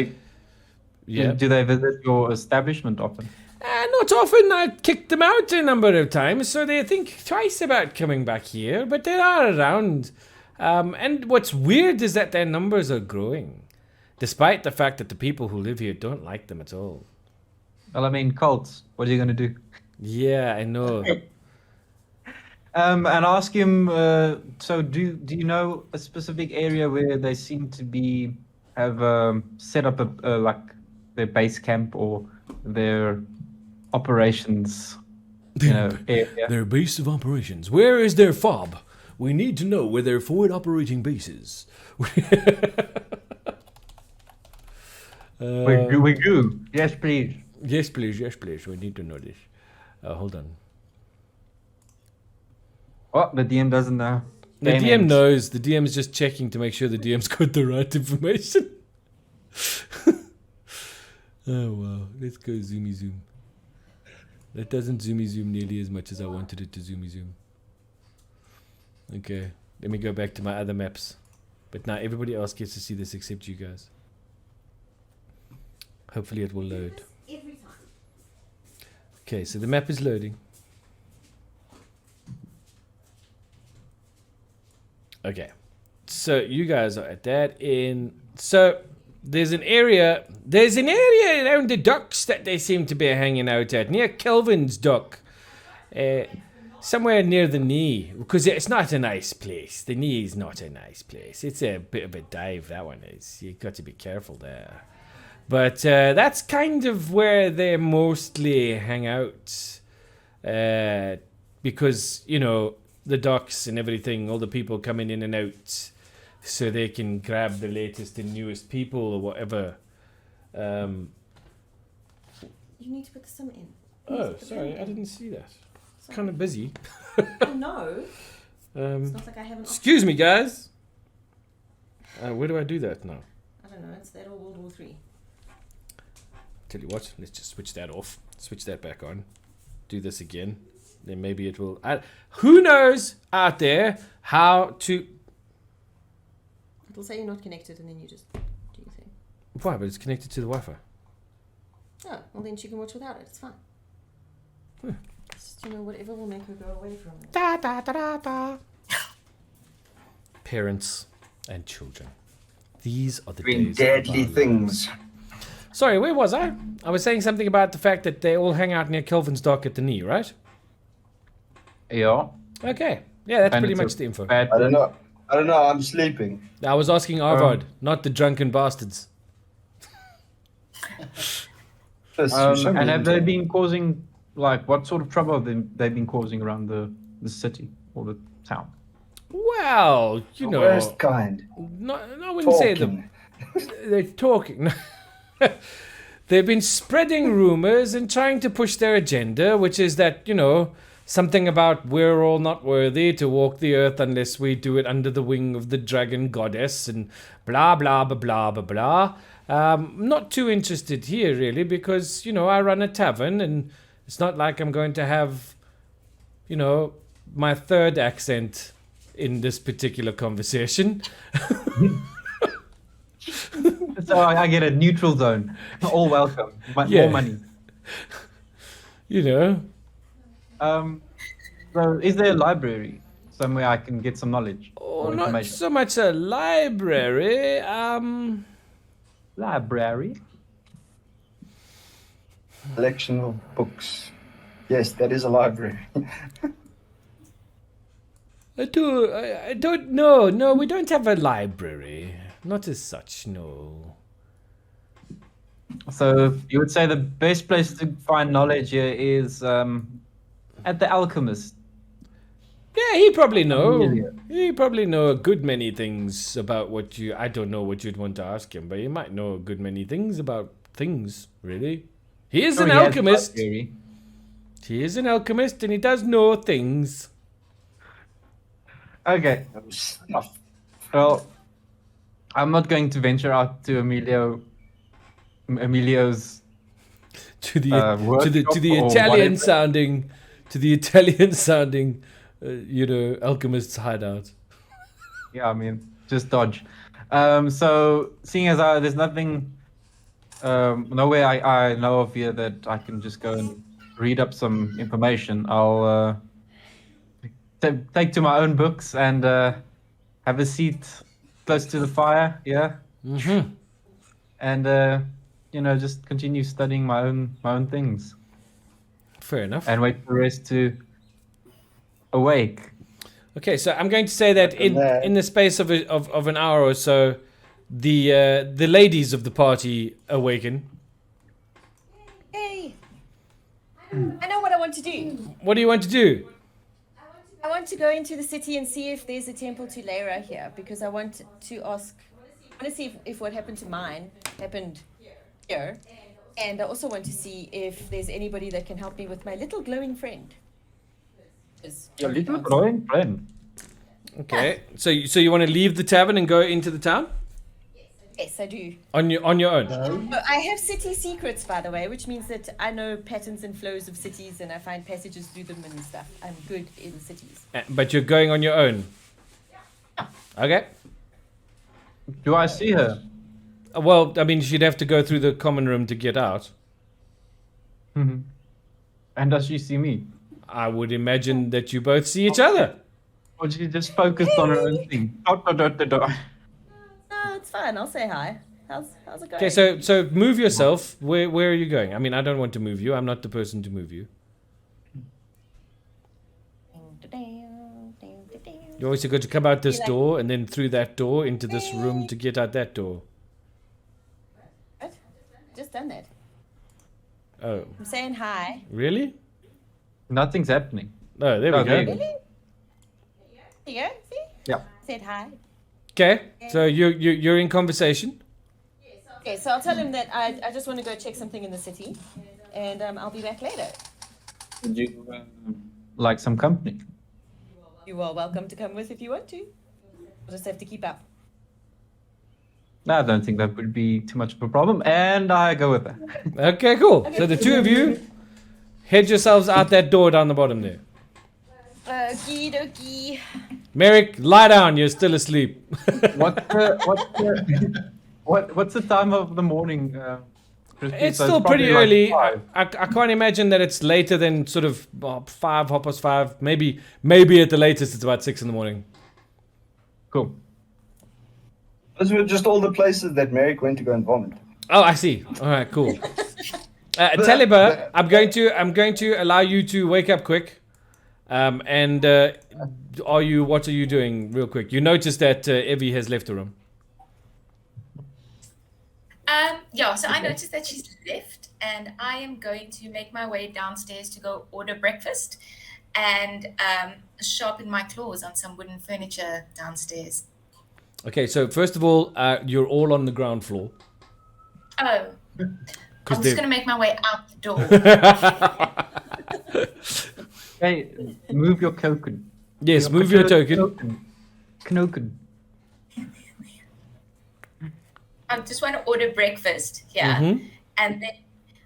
Yeah. Do they visit your establishment often? Not often. I kicked them out a number of times, so they think twice about coming back here, but they are around. And what's weird is that their numbers are growing, despite the fact that the people who live here don't like them at all. Well, I mean, cults. What are you going to do? Yeah, I know. And ask him, so do you know a specific area where they seem to have set up like their base camp or their operations, area? Their base of operations. Where is their fob? We need to know where their forward operating base is. We do. Yes, please. Yes, please. Yes, please. We need to know this. Hold on. Oh, the DM doesn't know. The Game DM ends. knows. The DM's just checking to make sure the DM's got the right information. Oh wow, let's go zoomy zoom. That doesn't zoomy zoom nearly as much as I wanted it to zoomy zoom. Okay, let me go back to my other maps. But now everybody else gets to see this except you guys. Hopefully it will load. Every time. Okay, so the map is loading. Okay, so you guys are at that in. So there's an area around the docks that they seem to be hanging out at, near Kelvin's dock. Somewhere near the knee, because it's not a nice place. The knee is not a nice place. It's a bit of a dive, that one is. You've got to be careful there. But that's kind of where they mostly hang out. Because, you know, the docks and everything, all the people coming in and out, so they can grab the latest and newest people or whatever. You need to put some in. Oh, sorry, I didn't see that. Kind of busy. Oh, no. It's not like I haven't. Excuse me, guys. Where do I do that now? I don't know. It's that or World War III. Tell you what, let's just switch that off. Switch that back on. Do this again. Then maybe it will. Who knows out there how to. It'll say you're not connected, and then you just do your thing. Why? But it's connected to the Wi-Fi. Oh, well then she can watch without it. It's fine. Just, you know, whatever will make her go away from it. Da, da, da, da, da. Parents and children. These are the Doing days. deadly of our things. lives. Sorry, where was I? I was saying something about the fact that they all hang out near Kelvin's dock at the knee, right? Yeah. Okay. Yeah, that's And pretty it's a much the info. bad- I don't know. I'm sleeping. I was asking Arvard, not the drunken bastards. And have they been causing, like, what sort of trouble have they've been causing around the city or the town? Well, you know, Worst kind. no, I wouldn't say them. They're talking. They've been spreading rumors and trying to push their agenda, which is that, you know, something about we're all not worthy to walk the earth unless we do it under the wing of the dragon goddess and blah, blah, blah, blah, blah, blah. Not too interested here, really, because, you know, I run a tavern and it's not like I'm going to have, you know, my third accent in this particular conversation. So I get a neutral zone. All welcome. Yeah. More money. You know. So is there a library somewhere I can get some knowledge Oh, or not information? so much a library. Library? Collection of books. Yes, that is a library. I don't know. No, we don't have a library. Not as such, no. So you would say the best place to find knowledge here is at the alchemist. Yeah, he probably know. Familiar. He probably know a good many things about what you. I don't know what you'd want to ask him, but he might know a good many things about things. Really, he is Sure, an he has alchemist. library. He is an alchemist, and he does know things. Okay. Stuff. Well, I'm not going to venture out to Emilio's To the workshop to the or Italian whatever. sounding, you know, alchemist's hideout. Yeah, I mean, just dodge. So seeing as there's nothing, nowhere I know of here that I can just go and read up some information, I'll take to my own books and have a seat close to the fire, yeah, Mm-hmm. and you know, just continue studying my own things Fair enough. and wait for the rest to awake. Okay, so I'm going to say that in the space of an hour or so, the ladies of the party awaken. Hey! I know what I want to do. What do you want to do? I want to go into the city and see if there's a temple to Lyra here, because I want to ask. I want to see if what happened to mine happened here, and I also want to see if there's anybody that can help me with my little glowing friend. Your little glowing friend. Okay. So you want to leave the tavern and go into the town Yes, I do. on your own? No. Oh, I have city secrets, by the way, which means that I know patterns and flows of cities, and I find passages through them and stuff. I'm good in cities. But you're going on your own. Okay. Do I see her? Well, I mean, she'd have to go through the common room to get out. And does she see me? I would imagine that you both see each other. Or she just focused on her own thing? Dot, dot, dot, dot, dot. No, it's fine. I'll say hi. How's it going? Okay, so move yourself. Where are you going? I mean, I don't want to move you. I'm not the person to move you. You always got to come out this door and then through that door into this room to get out that door. What? Just done that. Oh, I'm saying hi. really? Nothing's happening. Oh, there we Oh, go. there you go. Really? There you go. See? Yeah. Said hi. Okay, so you're in conversation. Okay, so I'll tell him that I just want to go check something in the city, and I'll be back later. Would you like some company? You are welcome to come with if you want to. We'll just have to keep up. No, I don't think that would be too much of a problem, and I go with her. Okay, cool. So the two of you head yourselves out that door down the bottom there. Okie dokie. Merrick, lie down. You're still asleep. What's the time of the morning? Crispy? It's So still pretty probably early. like 5. I can't imagine that it's later than sort of 5, 5:30. Maybe at the latest it's about 6 in the morning. Cool. Those were just all the places that Merrick went to go and vomit. Oh, I see. All right, cool. Taliba, I'm going to allow you to wake up quick. And what are you doing real quick? You notice that Evie has left the room. Yeah, so I noticed that she's left, and I am going to make my way downstairs to go order breakfast and sharpen my claws on some wooden furniture downstairs. Okay, so first of all, you're all on the ground floor. Oh, I'm just going to make my way out the door. Hey, move your token. Yes, move your token. Knoken. I just want to order breakfast here, Mhm. and then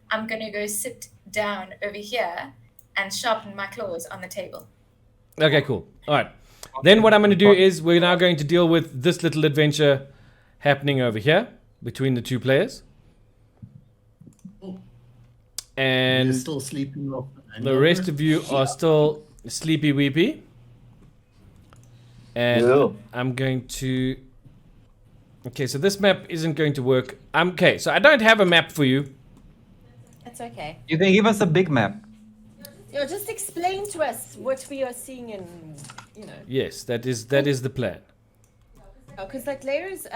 I'm going to go sit down over here and sharpen my claws on the table. Okay, cool. All right. Then what I'm going to do is we're now going to deal with this little adventure happening over here between the two players. You're And still sleeping off the rest of you are still sleepy weepy. And Yeah. I'm going to... Okay, so this map isn't going to work. Okay, so I don't have a map for you. That's okay. You can give us a big map. Just explain to us what we are seeing and, Yes, that is the plan. because like Lyra's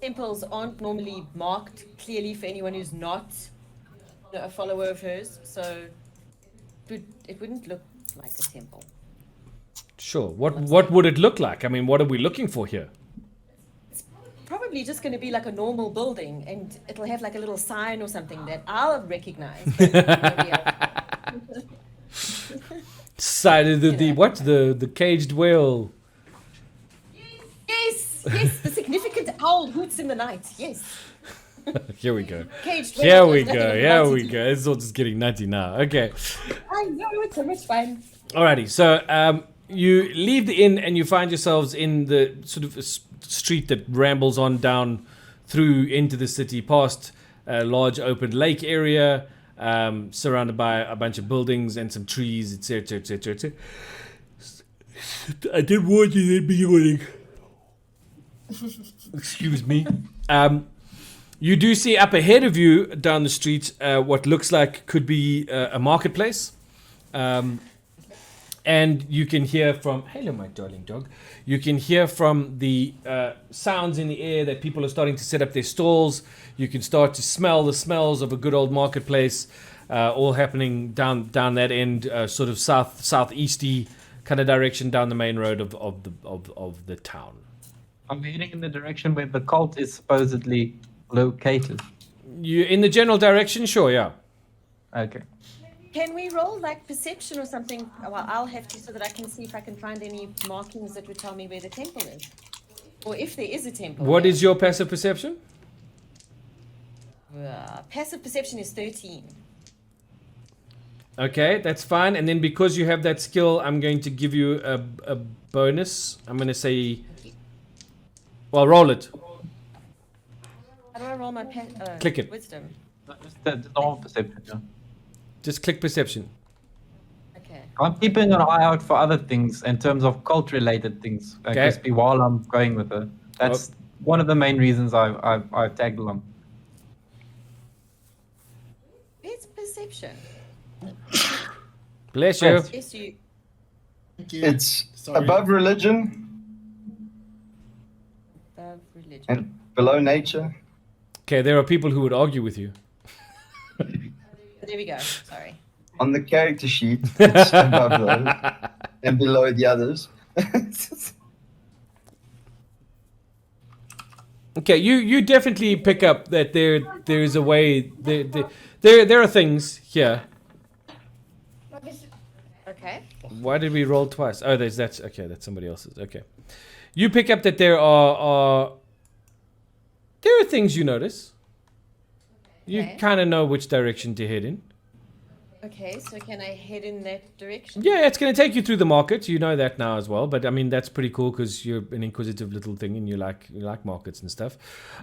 temples aren't normally marked clearly for anyone who's not a follower of hers, so it wouldn't look like a temple. Sure. What would it look like? I mean, what are we looking for here? Probably just going to be like a normal building, and it'll have like a little sign or something that I'll recognize. But nobody else. Side of the caged whale. Yes, the significant owl hoots in the night. Yes. Here we go. Caged Here whale we has go. nothing Here about we it. go. It's all just getting nutty now. Okay. I know, it's so much fun. Alrighty. So you leave the inn and you find yourselves in the sort of street that rambles on down through into the city, past a large open lake area, surrounded by a bunch of buildings and some trees, etc., etc., etc. I did warn you in the beginning. Excuse me. You do see up ahead of you down the street what looks like could be a marketplace. And you can hear from... Hello, my darling dog. You can hear from the sounds in the air that people are starting to set up their stalls. You can start to smell the smells of a good old marketplace, all happening down that end, sort of southeasty kind of direction down the main road of the town. I'm heading in the direction where the cult is supposedly located. You in the general direction, sure, yeah. Okay. Can we roll like perception or something? Well, I'll have to so that I can see if I can find any markings that would tell me where the temple is. Or if there is a temple. What is your passive perception? Passive perception is 13. Okay, that's fine. And then because you have that skill, I'm going to give you a bonus. I'm going to say... Well, roll it. How do I roll my Click it. wisdom? Just the normal perception. Yeah. Just click perception. Okay. I'm keeping an eye out for other things in terms of cult-related things. Okay. Crispy, while I'm going with her. That's one of the main reasons I've tagged along. It's perception. Bless you. Yes. Yes, you. Thank you. It's Sorry. above religion Religion. and below nature. Okay, there are people who would argue with you. There we go. Sorry. On the character sheet, it's above those and below the others. Okay, you definitely pick up that there is a way. There are things here. Okay. Why did we roll twice? Oh, that's okay. That's somebody else's. Okay, you pick up that there are things you notice. You Okay. kind of know which direction to head in. Okay, so can I head in that direction? Yeah, it's going to take you through the market. You know that now as well. But I mean, that's pretty cool because you're an inquisitive little thing and you like markets and stuff.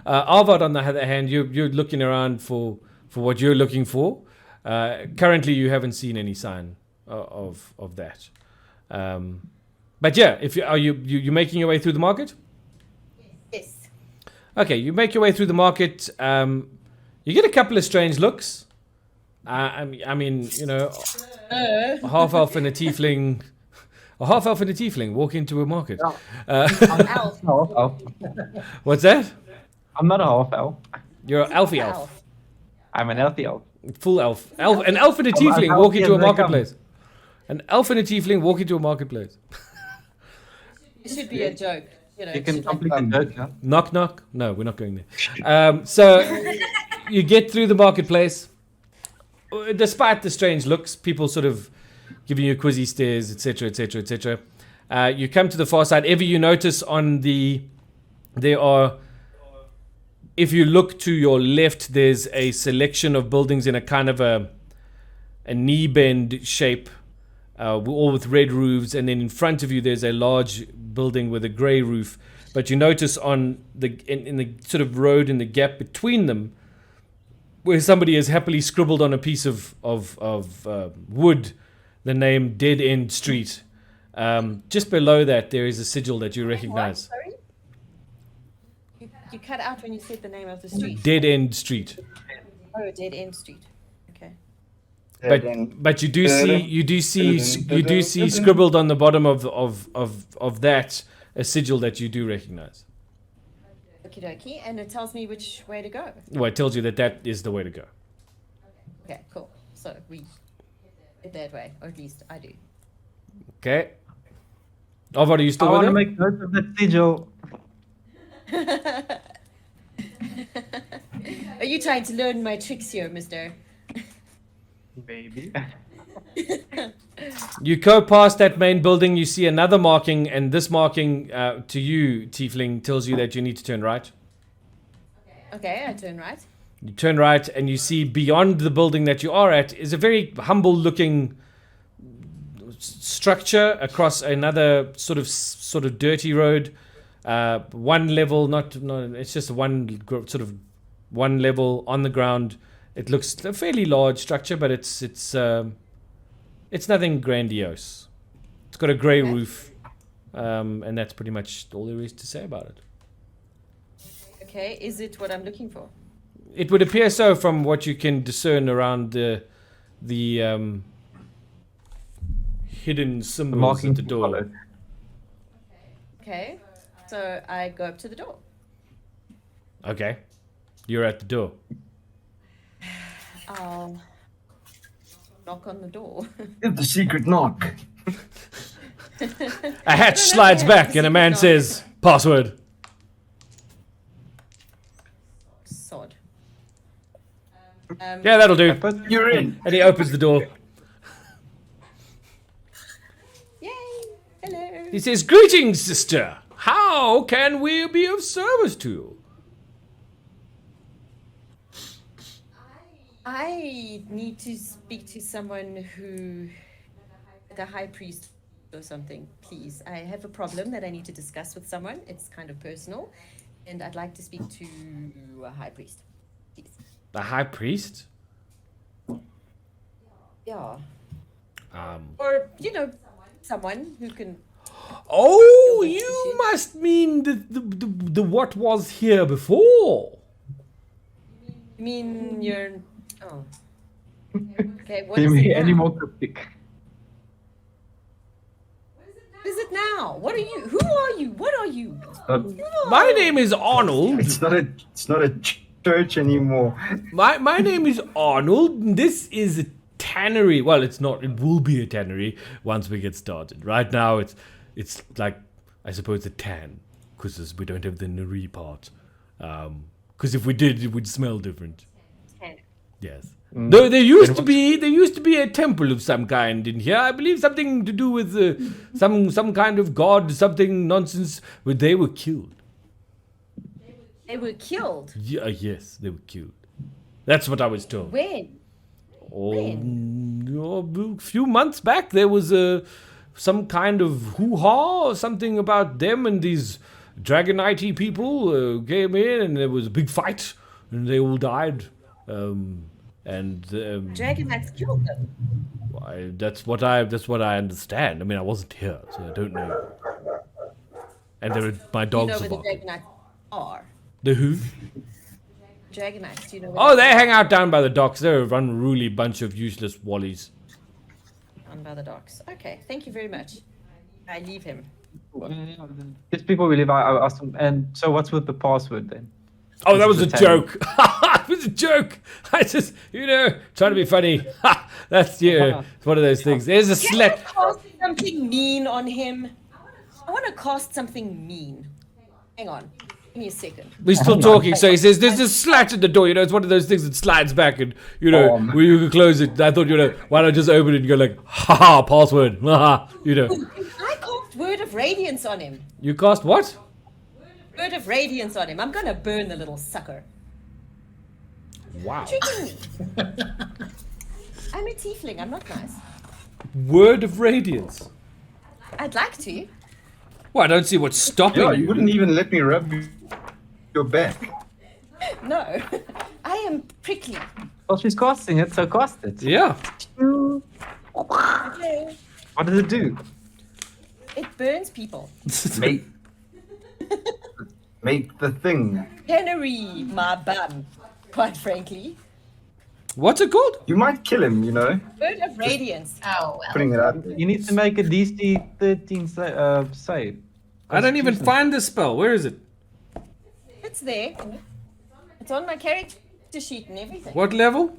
Alvard, on the other hand, you're looking around for what you're looking for. Currently, you haven't seen any sign of that. But yeah, if you making your way through the market? Yes. Okay, you make your way through the market. You get a couple of strange looks. I mean, you know, a half elf and a tiefling walk into a market. Elf. Half elf. What's that? I'm not a half elf. You're an elfy elf. I'm an elfy elf. Full elf. An elf and a tiefling walk into a marketplace. An elf and a tiefling walk into a marketplace. It should be a joke. You know, You it can should, like, complete the joke, yeah? Knock knock. No, we're not going there. So you get through the marketplace. Despite the strange looks, people sort of giving you quizzy stares, etc., etc., etc. You come to the far side. Ever you notice there are, if you look to your left, there's a selection of buildings in a kind of a knee bend shape, all with red roofs, and then in front of you there's a large building with a grey roof. But you notice on in the sort of road in the gap between them, where somebody has happily scribbled on a piece of wood the name Dead End Street. Just below that, there is a sigil that you recognize. Sorry? You cut out when you said the name of the street. Dead End Street. Oh, Dead End Street. Okay. But you do see scribbled on the bottom of that a sigil that you do recognize. Okie dokie. And it tells me which way to go. Well, it tells you that is the way to go. Okay, cool. So we head that way, or at least I do. Okay. Alvaro, are you still I with want to him? make note of the sigil. Are you trying to learn my tricks here, mister? Maybe. You go past that main building, you see another marking, and this marking to you, Tiefling, tells you that you need to turn right. Okay, I turn right. You turn right, and you see beyond the building that you are at is a very humble-looking structure across another sort of dirty road. One level, not it's just sort of one level on the ground. It looks a fairly large structure, but it's nothing grandiose. It's got a grey roof, and that's pretty much all there is to say about it. Okay, is it what I'm looking for? It would appear so from what you can discern around the hidden symbols at the door. Okay, so I go up to the door. Okay, you're at the door. I'll knock on the door. Give the secret knock. A hatch slides back, and a man says, "Password." Sod. Yeah, that'll do. You're in. And he opens the door. He says, "Greetings, sister. How can we be of service to you?" I need to speak to someone who, like a high priest or something, please. I have a problem that I need to discuss with someone. It's kind of personal, and I'd like to speak to a high priest, please. The high priest? Yeah. Um. Or, someone who can... Oh, you must mean the what was here before. You mean you're... Oh. Okay, what Give is me it any now? more cryptic. What is it now? What are you? Who are you? What are you? My name is Arnold. It's not a church anymore. My name is Arnold. This is a tannery. Well, it's not. It will be a tannery once we get started. Right now, it's like, I suppose, a tan, because we don't have the nari part. Because if we did, it would smell different. Yes. Though there used to be a temple of some kind in here. I believe something to do with some kind of god, something nonsense. But they were killed. They were killed. Yeah, yes, they were killed. That's what I was told. When? A few months back, there was some kind of hoo-ha or something about them and these Dragonite people came in, and there was a big fight, and they all died. Dragonites killed them. That's what I understand. I mean, I wasn't here, so I don't know. And my You dogs know are where the barking. Dragonites are. The who? Dragonites, do you know where Oh, they hang out down by the docks. They're a unruly bunch of useless wallies. down by the docks? Okay, thank you very much. I leave him. These people we live, I asked them, and so what's with the password then? Oh, that was a It's a joke. It was a joke. I just, trying to be funny. That's, it's one of those things. There's a Can I slut. cast something mean on him? I want to cast something mean. Hang on. Give me a second. We're still talking, so he says, "There's a slat at the door." It's one of those things that slides back, and where you can close it. I thought, why not just open it and go like, "Ha, password." Ha, I cast Word of Radiance on him. You cast what? Word of Radiance on him. I'm gonna burn the little sucker. Wow. Tricking me. I'm a tiefling. I'm not nice. Word of Radiance. I'd like to. Well, I don't see what's stopping Yeah, you. you wouldn't even let me rub your back. No. I am prickly. Well, she's casting it, so cast it. Yeah. Okay. What does it do? It burns people. Make the thing. Canary, my bum. Quite frankly. What's it called? You might kill him, Word of Radiance. Oh, well. putting it out there. You need to make a DC 13 save. I don't even find the spell. Where is it? It's there. It's on my character sheet and everything. What level?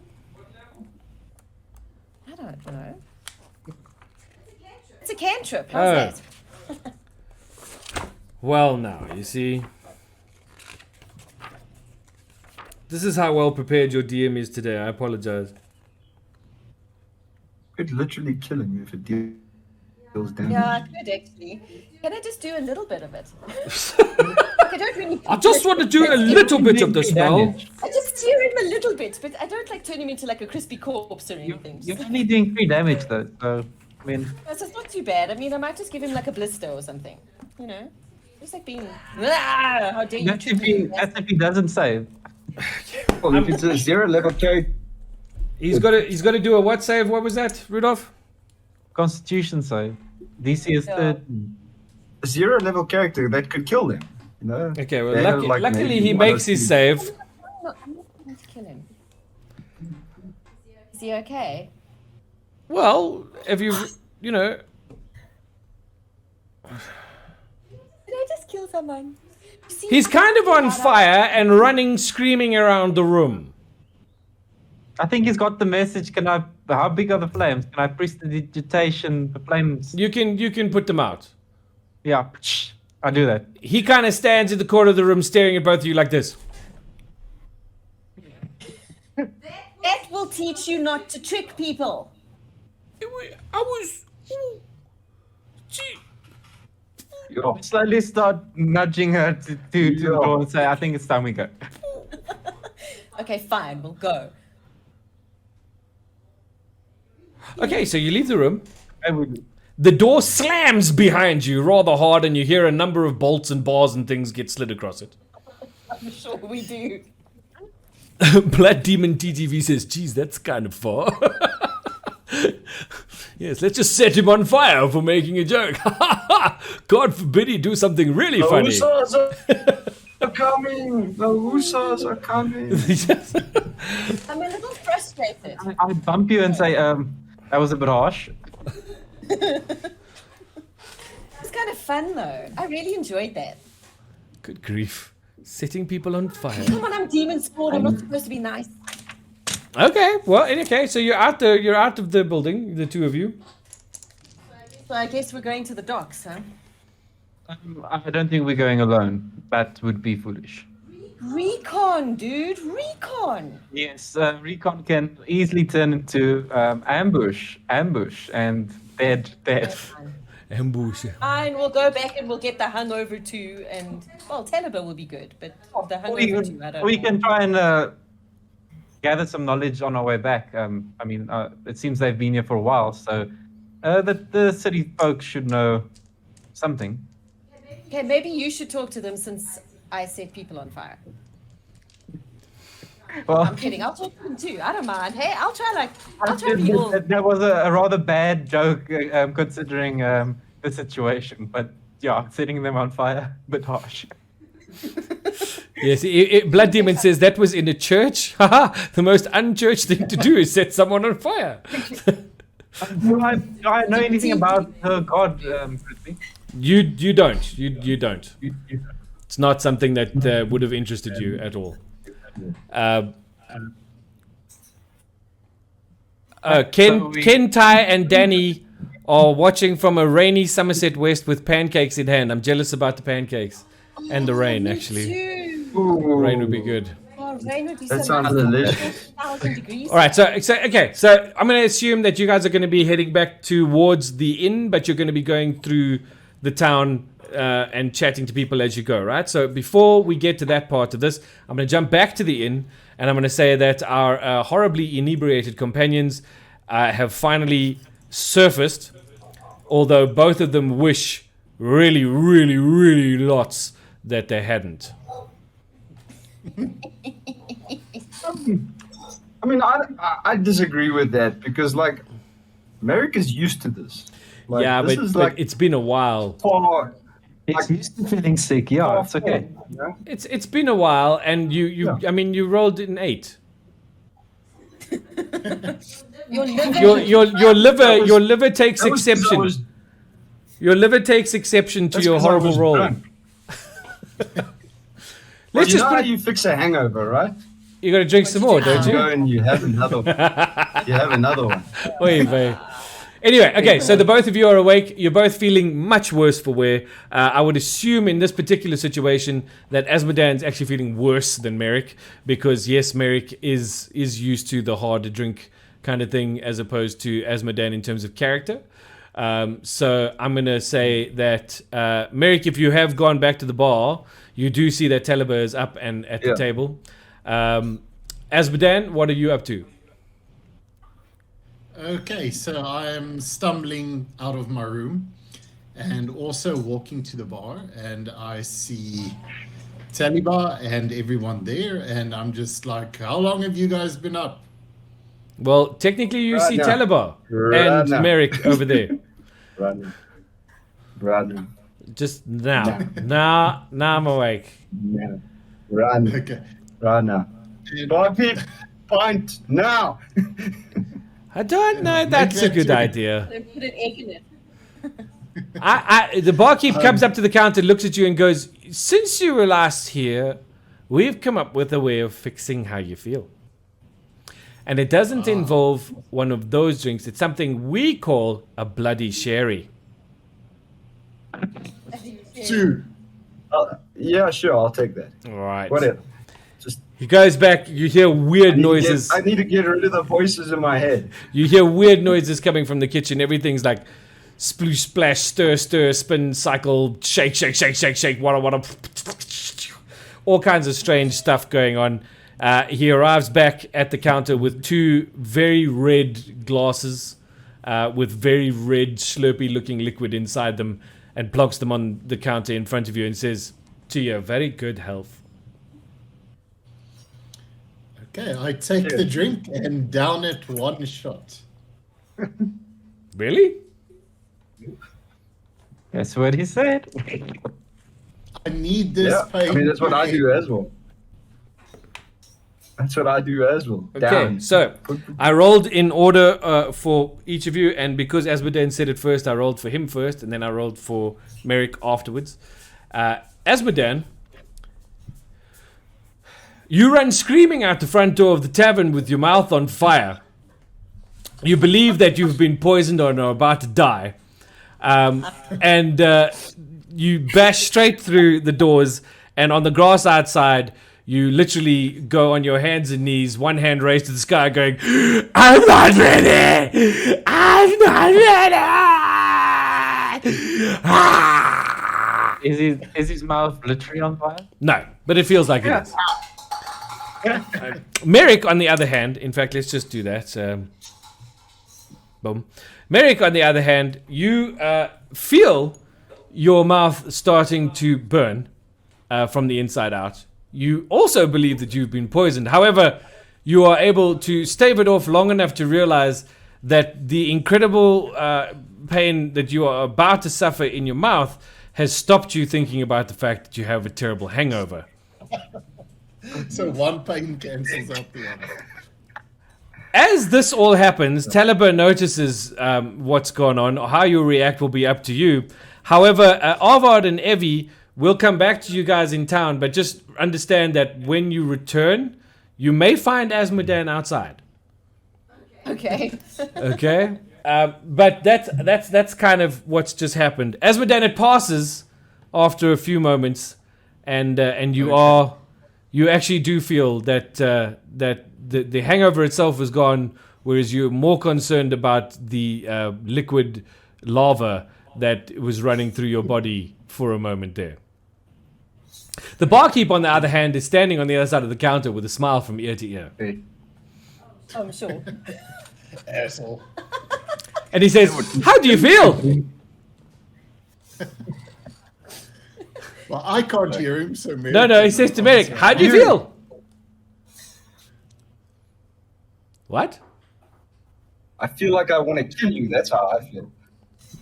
I don't know. It's a cantrip. How's Oh. that? Well, now, you see. This is how well prepared your DM is today. I apologize. Could literally kill him if it deals damage. Yeah, I could actually. Can I just do a little bit of it? Like, I don't really. I just want to do a little bit of the spell. I just steer him a little bit, but I don't like turn him into like a crispy corpse or anything. You're only doing 3 damage though, so I mean, So it's not too bad. I mean, I might just give him like a blister or something. Just like being. Ah, how dare you that's trip if me? he, that's if he doesn't save. Well, if it's a 0 level character, He's got to do a what save? What was that, Rudolph? Constitution save. DC is Yeah. 13. a 0 level character that could kill them. Okay, well, They have, like, luckily maybe he one or makes his two. save. I'm not going to kill him. Is he okay? Well, if you, Did I just kill someone? You see, he's kind of on fire and running, screaming around the room. I think he's got the message. How big are the flames? Can I press the digitation, the flames? You can put them out. Yeah, I do that. He kind of stands in the corner of the room, staring at both of you like this. that will teach you not to trick people. I was. Gee. Yo. Slowly start nudging her to the door and say, I think it's time we go. Okay, fine, we'll go. Okay, so you leave the room. I would. The door slams behind you rather hard, and you hear a number of bolts and bars and things get slid across it. I'm sure we do. Blood Demon TTV says, geez, that's kind of far. Yes, let's just set him on fire for making a joke. God forbid he do something really The funny. Usos are coming. The Usos are coming. I'm a little frustrated. I bump you and say, that was a bit harsh. It's kind of fun though. I really enjoyed that. Good grief. Setting people on fire. Come on, I'm demon spawn. I'm not supposed to be nice. Okay, well, okay, so you're out of the building, the two of you. So I guess we're going to the docks, huh? I don't think we're going alone. That would be foolish. Recon, dude. Recon. Yes, recon can easily turn into ambush, and dead. Ambush. Fine, we'll go back and we'll get the Hangover 2 and, well, Taliban will be good, but the Hangover 2, I don't We know. can try and gather some knowledge on our way back. I mean, it seems they've been here for a while, so the city folks should know something. Okay, maybe you should talk to them since I set people on fire. Well, I'm kidding. I'll talk to them too. I don't mind. Hey, I'll try to be all... that was a rather bad joke considering the situation, but yeah, setting them on fire, a bit harsh. Yes, Blood Demon says that was in a church. Haha, the most unchurched thing to do is set someone on fire. Do I know anything about her god, Prithvi? You don't. You don't. It's not something that would have interested you at all. Ken, Ty, and Danny are watching from a rainy Somerset West with pancakes in hand. I'm jealous about the pancakes and the rain, actually. Rain would be good. Oh, rain would be That so sounds nice. delicious. 1,000 degrees. All right, so I'm going to assume that you guys are going to be heading back towards the inn, but you're going to be going through the town and chatting to people as you go, right? So before we get to that part of this, I'm going to jump back to the inn, and I'm going to say that our horribly inebriated companions have finally surfaced, although both of them wish really, really, really lots that they hadn't. I mean, I disagree with that because, like, America's used to this. Like, Yeah, this but, is but like it's been a while. far. It's used to feeling sick, yeah, it's okay. You know? It's been a while, and you I mean, you rolled an 8. Your liver. Your liver takes That was 'cause I exception. was- Your liver takes exception to that's your 'cause I horrible was roll. drunk. Let's you just know put how it, you fix a hangover, right? you got to drink some more, don't You you? go and you have another one. You have another one. Oy vey. Anyway, okay, so the both of you are awake. You're both feeling much worse for wear. I would assume in this particular situation that Asmodan's actually feeling worse than Merrick because, yes, Merrick is used to the hard drink kind of thing as opposed to Asmodan in terms of character. So I'm going to say that, Merrick, if you have gone back to the bar, you do see that Taliban is up and at the Yeah. table. Asmodan, what are you up to? Okay, so I am stumbling out of my room and also walking to the bar, and I see Taliban and everyone there, and I'm just like, how long have you guys been up? Well, technically you Right see now. Taliban Right and now. Merrick over there. Brother. Brother. Just now. Now I'm awake. Yeah. Run. Okay. Right now. And- Bobby, point now. I don't know if that's a good idea. They put an egg in it. The barkeep comes up to the counter, looks at you and goes, since you were last here, we've come up with a way of fixing how you feel. And it doesn't involve one of those drinks. It's something we call a bloody sherry. Two. Yeah, sure, I'll take that. All right. Whatever. Just He goes back. You hear weird noises. I need to get rid of the voices in my head. You hear weird noises coming from the kitchen. Everything's like sploosh, splash, stir, spin, cycle, shake, wada, all kinds of strange stuff going on. He arrives back at the counter with 2 very red glasses with very red, slurpy-looking liquid inside them, and plonks them on the counter in front of you and says, "To your very good health." Okay, I take the drink and down it one shot. Really? That's what he said. I need this pain. I mean, that's what I do as well. Okay, Down. so I rolled in order for each of you, and because Asmodean said it first, I rolled for him first, and then I rolled for Merrick afterwards. Asmodean, you run screaming out the front door of the tavern with your mouth on fire. You believe that you've been poisoned or are about to die. And you bash straight through the doors, and on the grass outside, you literally go on your hands and knees, one hand raised to the sky, going, "I'm not ready! I'm not ready!" Is his mouth literally on fire? No, but it feels like it is. Merrick, on the other hand, in fact, let's just do that. Boom. Merrick, on the other hand, you feel your mouth starting to burn from the inside out. You also believe that you've been poisoned. However, you are able to stave it off long enough to realize that the incredible pain that you are about to suffer in your mouth has stopped you thinking about the fact that you have a terrible hangover. So one pain cancels out the other. As this all happens, Talibur notices what's going on. How you react will be up to you. However, Arvard and Evie will come back to you guys in town, but just understand that when you return, you may find Asmodean outside. Okay. Okay? But that's kind of what's just happened. Asmodean, it passes after a few moments, and you actually do feel that the hangover itself is gone, whereas you're more concerned about the liquid lava that was running through your body for a moment there. The barkeep, on the other hand, is standing on the other side of the counter with a smile from ear to ear. Hey. I'm sure. Asshole. And he says, "How do you feel?" Well, I can't hear him, so maybe. No, he says to Merrick, "How do you feel?" What? I feel like I want to kill you. That's how I feel.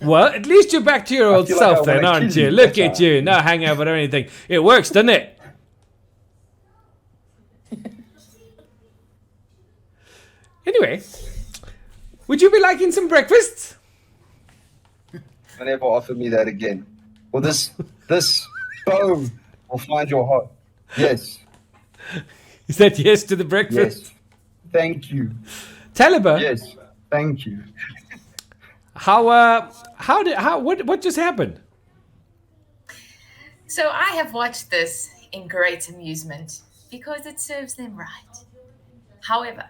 Well, at least you're back to your old feel like self I then, wanna aren't kill you? you, Look that's at you. No hangover or anything. It works, doesn't it? Anyway, would you be liking some breakfast? Don't ever offer me that again. Well, this bone will find your heart. Yes. Is that yes to the breakfast? Yes. Thank you. Talibur, Yes. Thank you. what just happened? So I have watched this in great amusement because it serves them right. However,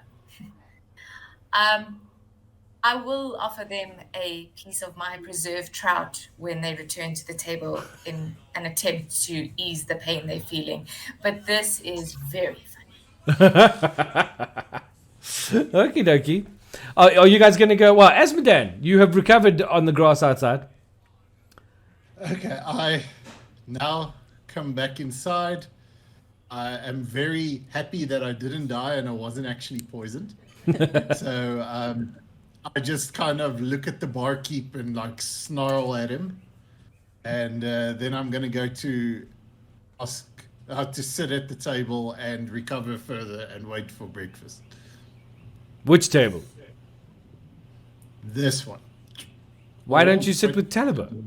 I will offer them a piece of my preserved trout when they return to the table in an attempt to ease the pain they're feeling. But this is very funny. Okie dokie. Are you guys going to go? Well, Asmodean, you have recovered on the grass outside. Okay, I now come back inside. I am very happy that I didn't die and I wasn't actually poisoned. So I just kind of look at the barkeep and like snarl at him. And then I'm going to go to ask to sit at the table and recover further and wait for breakfast. Which table? This one. Why don't you sit with Talibur?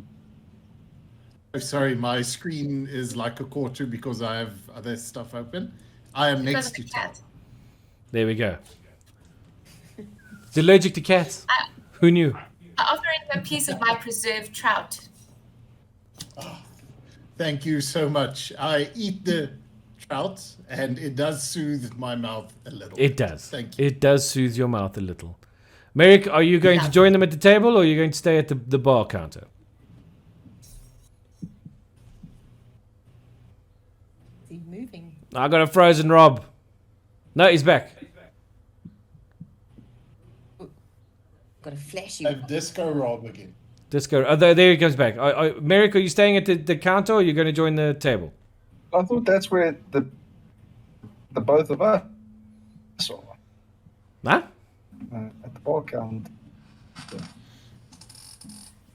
Oh, sorry, my screen is like a quarter because I have other stuff open. I am Because next of the to cat. There we go. It's allergic to cats. Who knew? I offer him a piece of my preserved trout. Thank you so much. I eat the trout, and it does soothe my mouth a little. It does. Thank you. It does soothe your mouth a little. Merrick, are you going to Yeah. join them at the table, or are you going to stay at the bar counter? Is he moving? I got a frozen Rob. No, he's back. Got a flashy. A disco Rob again. Disco. Oh, there he comes back. Merrick, are you staying at the counter, or are you going to join the table? I thought that's where the both of us saw Huh? at the bar count.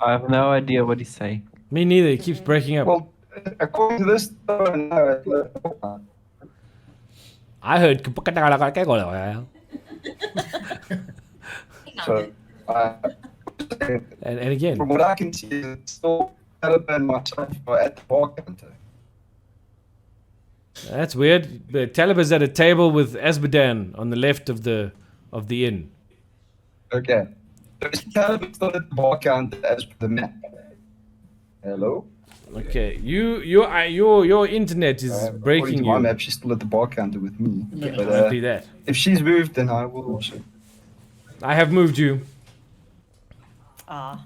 I have no idea what he's saying. Me neither. He keeps breaking up. Well, according to this, no. I heard. So, And again. from what I can see, it's still Caliber and myself are at the bar counter. That's weird. The Taliban's at a table with Asbadan on the left of the inn. Okay. So is Caliber still at the bar counter as per the map? Hello? Okay, your internet is According breaking to my you. map, she's still at the bar counter with me. Okay, But copy that. if she's moved, then I will also. I have moved you. Ah.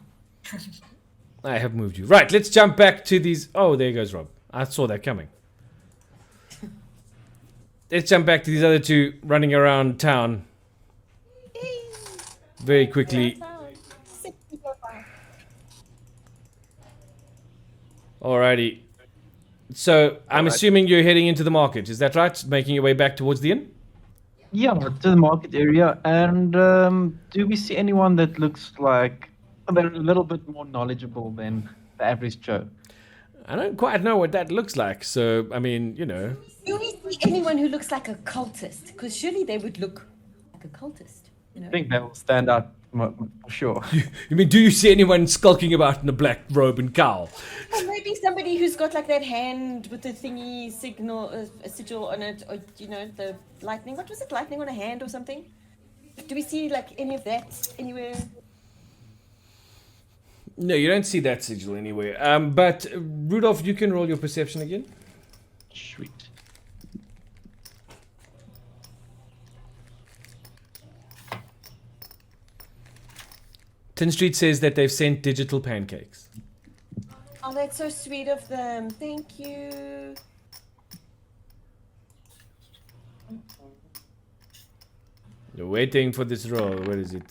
I have moved you. Right, let's jump back to these. Oh, there goes Rob. I saw that coming. Let's jump back to these other two running around town very quickly. Alrighty. So I'm assuming you're heading into the market. Is that right? Making your way back towards the inn? Yeah, to the market area. And do we see anyone that looks like they're a little bit more knowledgeable than the average Joe? I don't quite know what that looks like. So I mean, you know. Do we see anyone who looks like a cultist? Because surely they would look like a cultist. You know? I think that will stand out for sure. You mean, do you see anyone skulking about in a black robe and cowl? Or maybe somebody who's got like that hand with the thingy signal, a sigil on it, or you know, the lightning. What was it? Lightning on a hand or something? Do we see like any of that anywhere? No, you don't see that sigil anywhere. But Rudolph, you can roll your perception again. Sweet. Tin Street says that they've sent digital pancakes. Oh, that's so sweet of them. Thank you. You're waiting for this roll. Where is it?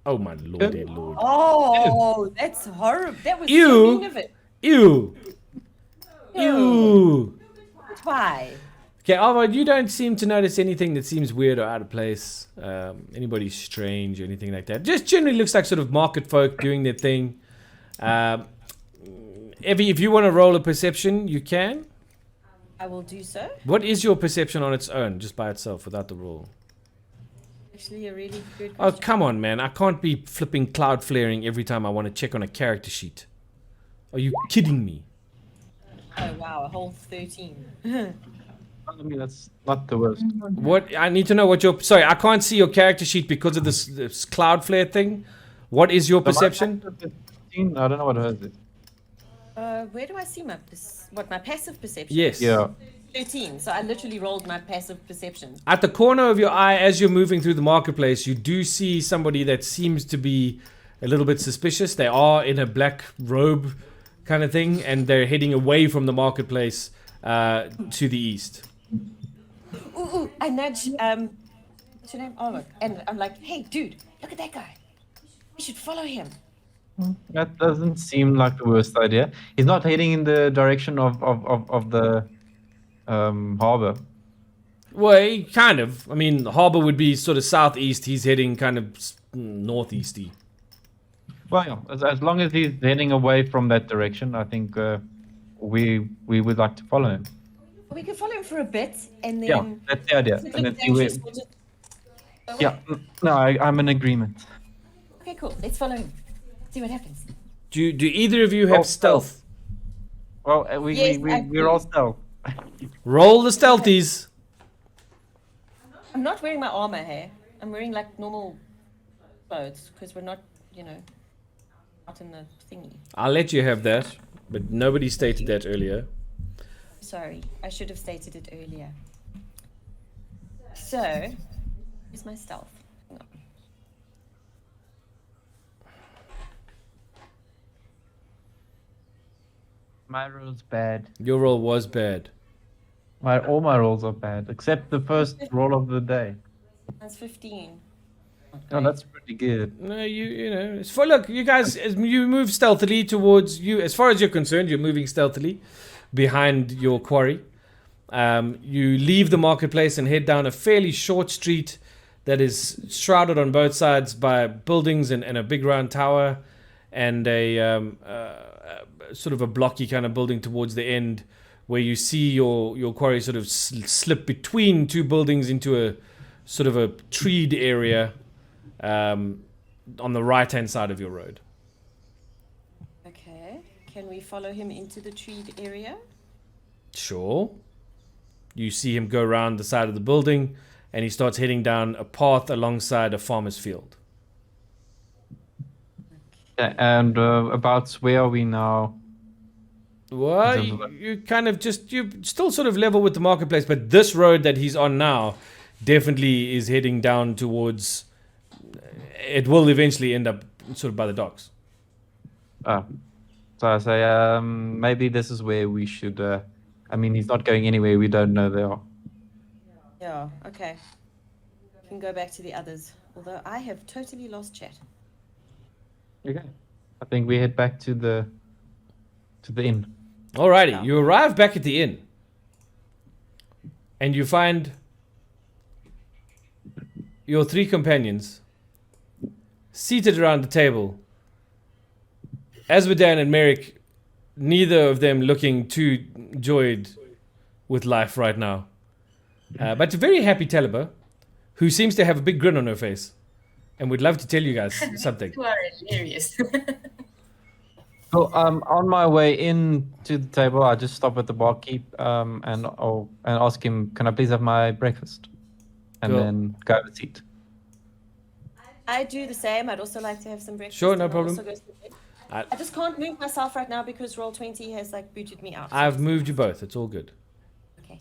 Oh my lordy lord. Oh, that's horrible. That was so Ew. mean of it. Ew. Ew. Ew. Why? Okay, Alvaro, you don't seem to notice anything that seems weird or out of place. Anybody strange or anything like that. Just generally looks like sort of market folk doing their thing. Evie, if you want to roll a perception, you can. I will do so. What is your perception on its own, just by itself, without the roll? Actually, a really good Oh, question. come on, man. I can't be flipping cloud flaring every time I want to check on a character sheet. Are you kidding me? Oh, wow, a whole 13. I mean, that's not the worst. What? I need to know what your... Sorry, I can't see your character sheet because of this cloud flare thing. What is your perception? I don't know what hers is. Where do I see my my passive perception? Yes. Yeah. 13. So I literally rolled my passive perception. At the corner of your eye, as you're moving through the marketplace, you do see somebody that seems to be a little bit suspicious. They are in a black robe kind of thing, and they're heading away from the marketplace to the east. Ooh, I nudge. What's your name? Oh, look. And I'm like, hey, dude, look at that guy. We should follow him. That doesn't seem like the worst idea. He's not heading in the direction of the harbor. Well, kind of. I mean, the harbor would be sort of southeast. He's heading kind of northeasty. Well, yeah, as long as he's heading away from that direction, I think we would like to follow him. We can follow him for a bit and then. Yeah, that's the idea. If it And then looks see where, dangerous, we'll just go away. yeah, no, I'm in agreement. Okay, cool. Let's follow him. See what happens. Do either of you have Oh, stealth? Well, Yes, we're all stealth. Roll the stealthies. I'm not wearing my armor here. I'm wearing like normal clothes because we're not, you know, out in the thingy. I'll let you have that, but nobody stated that earlier. Sorry, I should have stated it earlier. So, here's my stealth. Hang on. My roll's bad. Your roll was bad. All my rolls are bad, except the first roll of the day. That's 15. Oh, that's pretty good. No, you know, it's for look, you guys, as you move stealthily towards you, as far as you're concerned, you're moving stealthily behind your quarry. You leave the marketplace and head down a fairly short street that is shrouded on both sides by buildings and a big round tower and a sort of a blocky kind of building towards the end where you see your quarry sort of slip between two buildings into a sort of a treed area on the right hand side of your road. Okay. Can we follow him into the treed area? Sure. You see him go around the side of the building and he starts heading down a path alongside a farmer's field. Yeah, and about where are we now? Well, you kind of you still sort of level with the marketplace, but this road that he's on now definitely is heading down towards. It will eventually end up sort of by the docks. So I say, maybe this is where we should. I mean, he's not going anywhere we don't know there. Yeah, okay. We can go back to the others. Although I have totally lost chat. Okay. I think we head back to the inn. Alrighty, you arrive back at the inn, and you find your three companions seated around the table. Asmodan and Merrick, neither of them looking too joyed with life right now. But a very happy Talibah, who seems to have a big grin on her face, and would love to tell you guys something. You are hilarious. So on my way in to the table, I just stop at the barkeep and ask him, "Can I please have my breakfast?" And Cool. then go have a seat. I do the same. I'd also like to have some breakfast. Sure, no and I'll problem. also go to bed. I just can't move myself right now because Roll20 has like booted me out. I've moved you both. It's all good. Okay.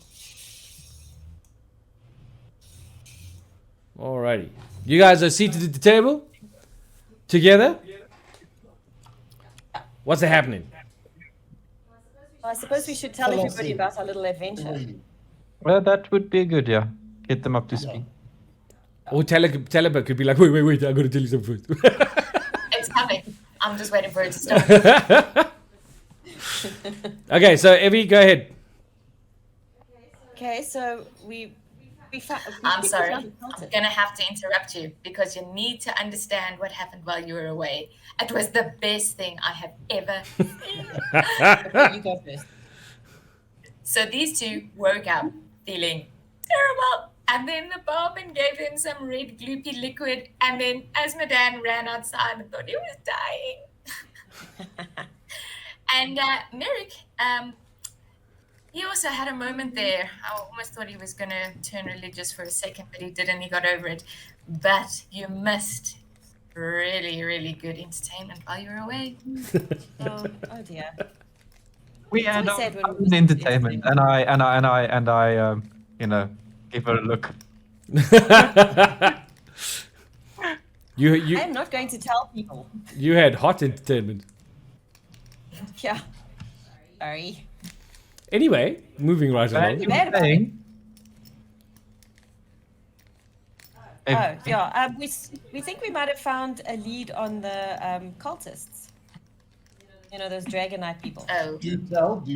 Alrighty. You guys are seated at the table? Together? What's happening? Well, I suppose we should tell everybody about our little adventure. Well, that would be good, yeah. Get them up to speed. Or Talibah could be like, wait, I gotta tell you something first. It's coming. I'm just waiting for it to start. Okay, so Evie, go ahead. Okay, so we I'm sorry. found the I'm cultist. gonna have to interrupt you because you need to understand what happened while you were away. It was the best thing I have ever seen. Okay, you go first. So these two woke up feeling terrible. And then the barman gave them some red gloopy liquid. And then Asmodan ran outside and thought he was dying. And Merrick, he also had a moment there. I almost thought he was going to turn religious for a second, but he didn't. He got over it. But you missed really, really good entertainment while you were away. Oh dear. We had always sad when our we own miss entertainment, and I, give her a look. You I am not going to tell people. you had hot entertainment. Yeah. Sorry. Anyway, moving right along. Bad about it. If- Oh, yeah. We think we might have found a lead on the cultists. You know, those Dragonite people. Oh, Do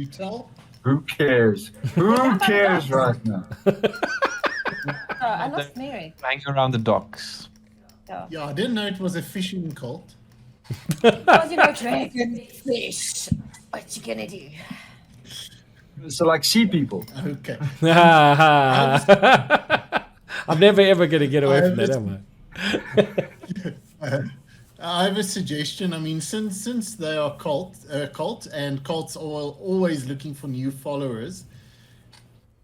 tell. Who cares? Who cares right now? Oh, I lost Mary. Hanging around the docks. Yeah. Yeah, I didn't know it was a fishing cult. Well, you know, dragon fish. What you gonna do? So like sea people. Okay. I'm never ever gonna get away from that, am I? I have a suggestion. I mean, since they are cult, and cults are always looking for new followers,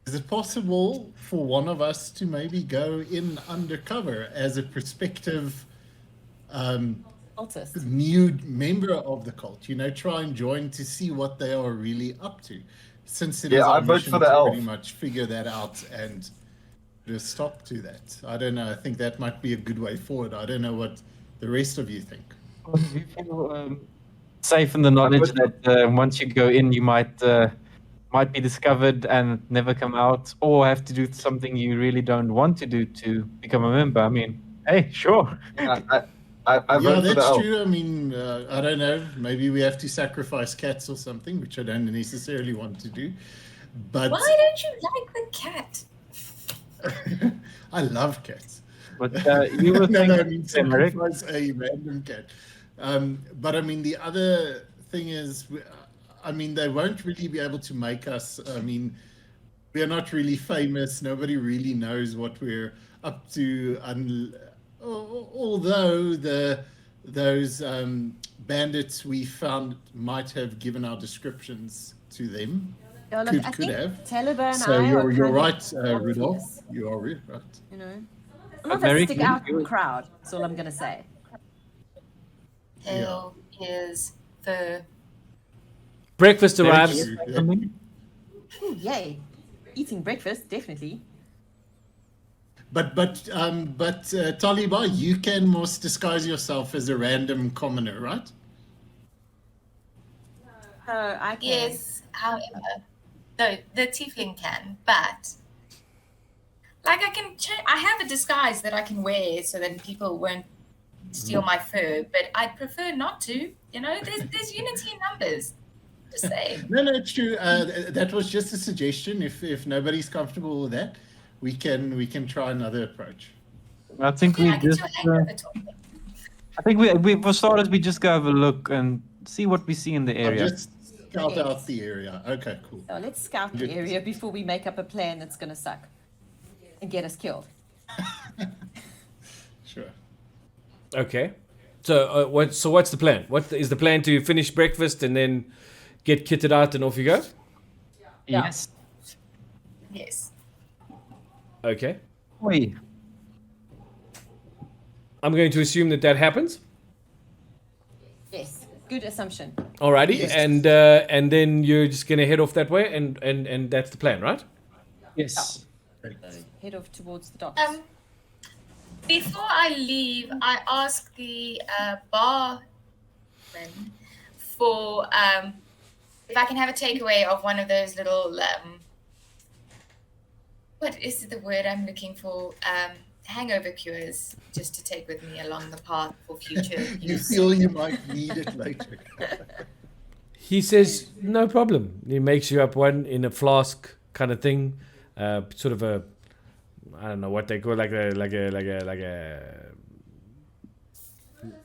is it possible for one of us to maybe go in undercover as a prospective Cultist. new member of the cult? You know, try and join to see what they are really up to. Since it is Yeah, I our vote mission for the to elf. pretty much figure that out and put a stop to that. I don't know. I think that might be a good way forward. I don't know what the rest of you think. Safe in the knowledge that once you go in, you might be discovered and never come out, or have to do something you really don't want to do to become a member. I mean, hey, sure. I Yeah, vote for the that's elf. true. I mean, I don't know. Maybe we have to sacrifice cats or something, which I don't necessarily want to do. But Why don't you like the cat? I love cats. But you were No, I thinking, mean Henrik, sacrifice a random cat. But I mean, the other thing is, I mean, they won't really be able to make us. I mean, we are not really famous. Nobody really knows what we're up to. Although those bandits we found might have given our descriptions to them. Yeah, look, I Could think have. Talibah and So I are you're kind right, of Rudolph. obvious, You are right. You know, I'm not Very a stick out good. crowd. That's all I'm gonna say. Hell is the Breakfast very arrives. true. Ooh, yay! Eating breakfast, definitely. But Taliba, you can most disguise yourself as a random commoner, right? Oh, I can. yes. However, no, the tiefling can, but like I can. I have a disguise that I can wear so that people won't steal my fur. But I'd prefer not to. You know, there's unity in numbers. Just saying. No, it's true. That was just a suggestion. If nobody's comfortable with that, we can try another approach. I think we Yeah, I can just. do a hangover talking. I think we for starters we just go have a look and see what we see in the I'll area. just scout out the area. Okay, cool. So let's scout the area before we make up a plan that's gonna suck and get us killed. Sure. Okay. So what's the plan? What is the plan? To finish breakfast and then get kitted out and off you go? Yeah. Yes. Yes. Okay. Oi. I'm going to assume that happens. Yes, good assumption. Alrighty, Yes. and then you're just gonna head off that way, and that's the plan, right? Yes. Head off towards the docks. Before I leave, I ask the barman for if I can have a takeaway of one of those little what is the word I'm looking for? Hangover cures, just to take with me along the path for future You use. feel you might need it later. He says no problem. He makes you up one in a flask kind of thing, sort of a, I don't know what they call, like a.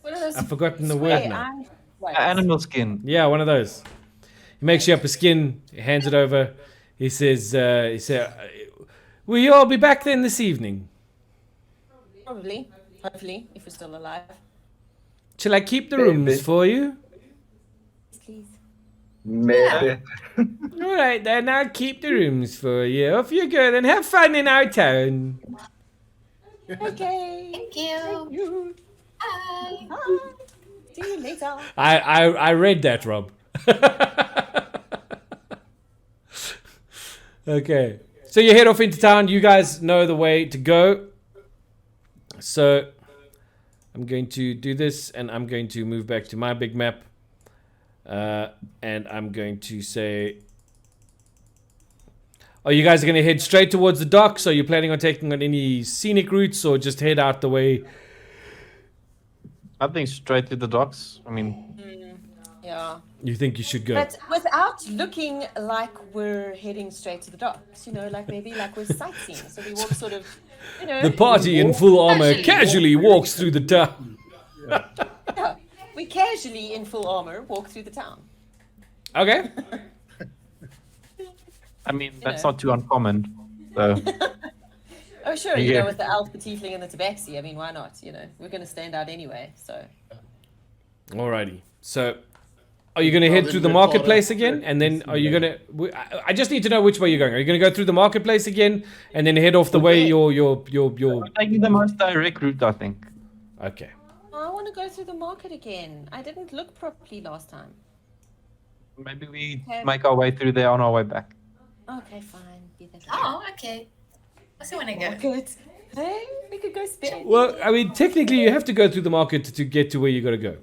What are those I've forgotten the word square now. eye- Wait. Animal skin. Yeah, one of those. He makes you up a skin, hands it over. He says, "Will you all be back then this evening? Probably, hopefully, if we're still alive. Shall I keep the rooms for you?" Please. Maybe. All right, then I'll keep the rooms for you. Off you go, then. Have fun in our town. Okay. Thank you. You. Bye. Bye. See you later. I read that, Rob. Okay. So you head off into town. You guys know the way to go. So I'm going to do this, and I'm going to move back to my big map. And I'm going to say, are you guys going to head straight towards the docks? Are you planning on taking on any scenic routes, or just head out the way? I think straight to the docks. I mean, Yeah. You think you should go? But without looking like we're heading straight to the docks, you know, like maybe like we're sightseeing. So we walk sort of, you know. The party in full armor casually walks through the town. Yeah, we casually in full armor walk through the town. Okay. I mean that's know. not too uncommon. So Oh sure, you Yeah. know, with the elf, the tiefling, and the tabaxi. I mean, why not? You know, we're gonna stand out anyway. So Alrighty. So, are you going to Well, head then through the we're part marketplace of again? the- And then are you going to... I just need to know which way you're going. Are you going to go through the marketplace again and then head off the way your... we're taking the most direct route, I think. Okay. I want to go through the market again. I didn't look properly last time. Maybe we Okay. make our way through there on our way back. Okay, fine. Be that. Oh, okay. I still want to go. Good. Hey, we could go spend. Well, I mean, technically you have to go through the market to get to where you got to go.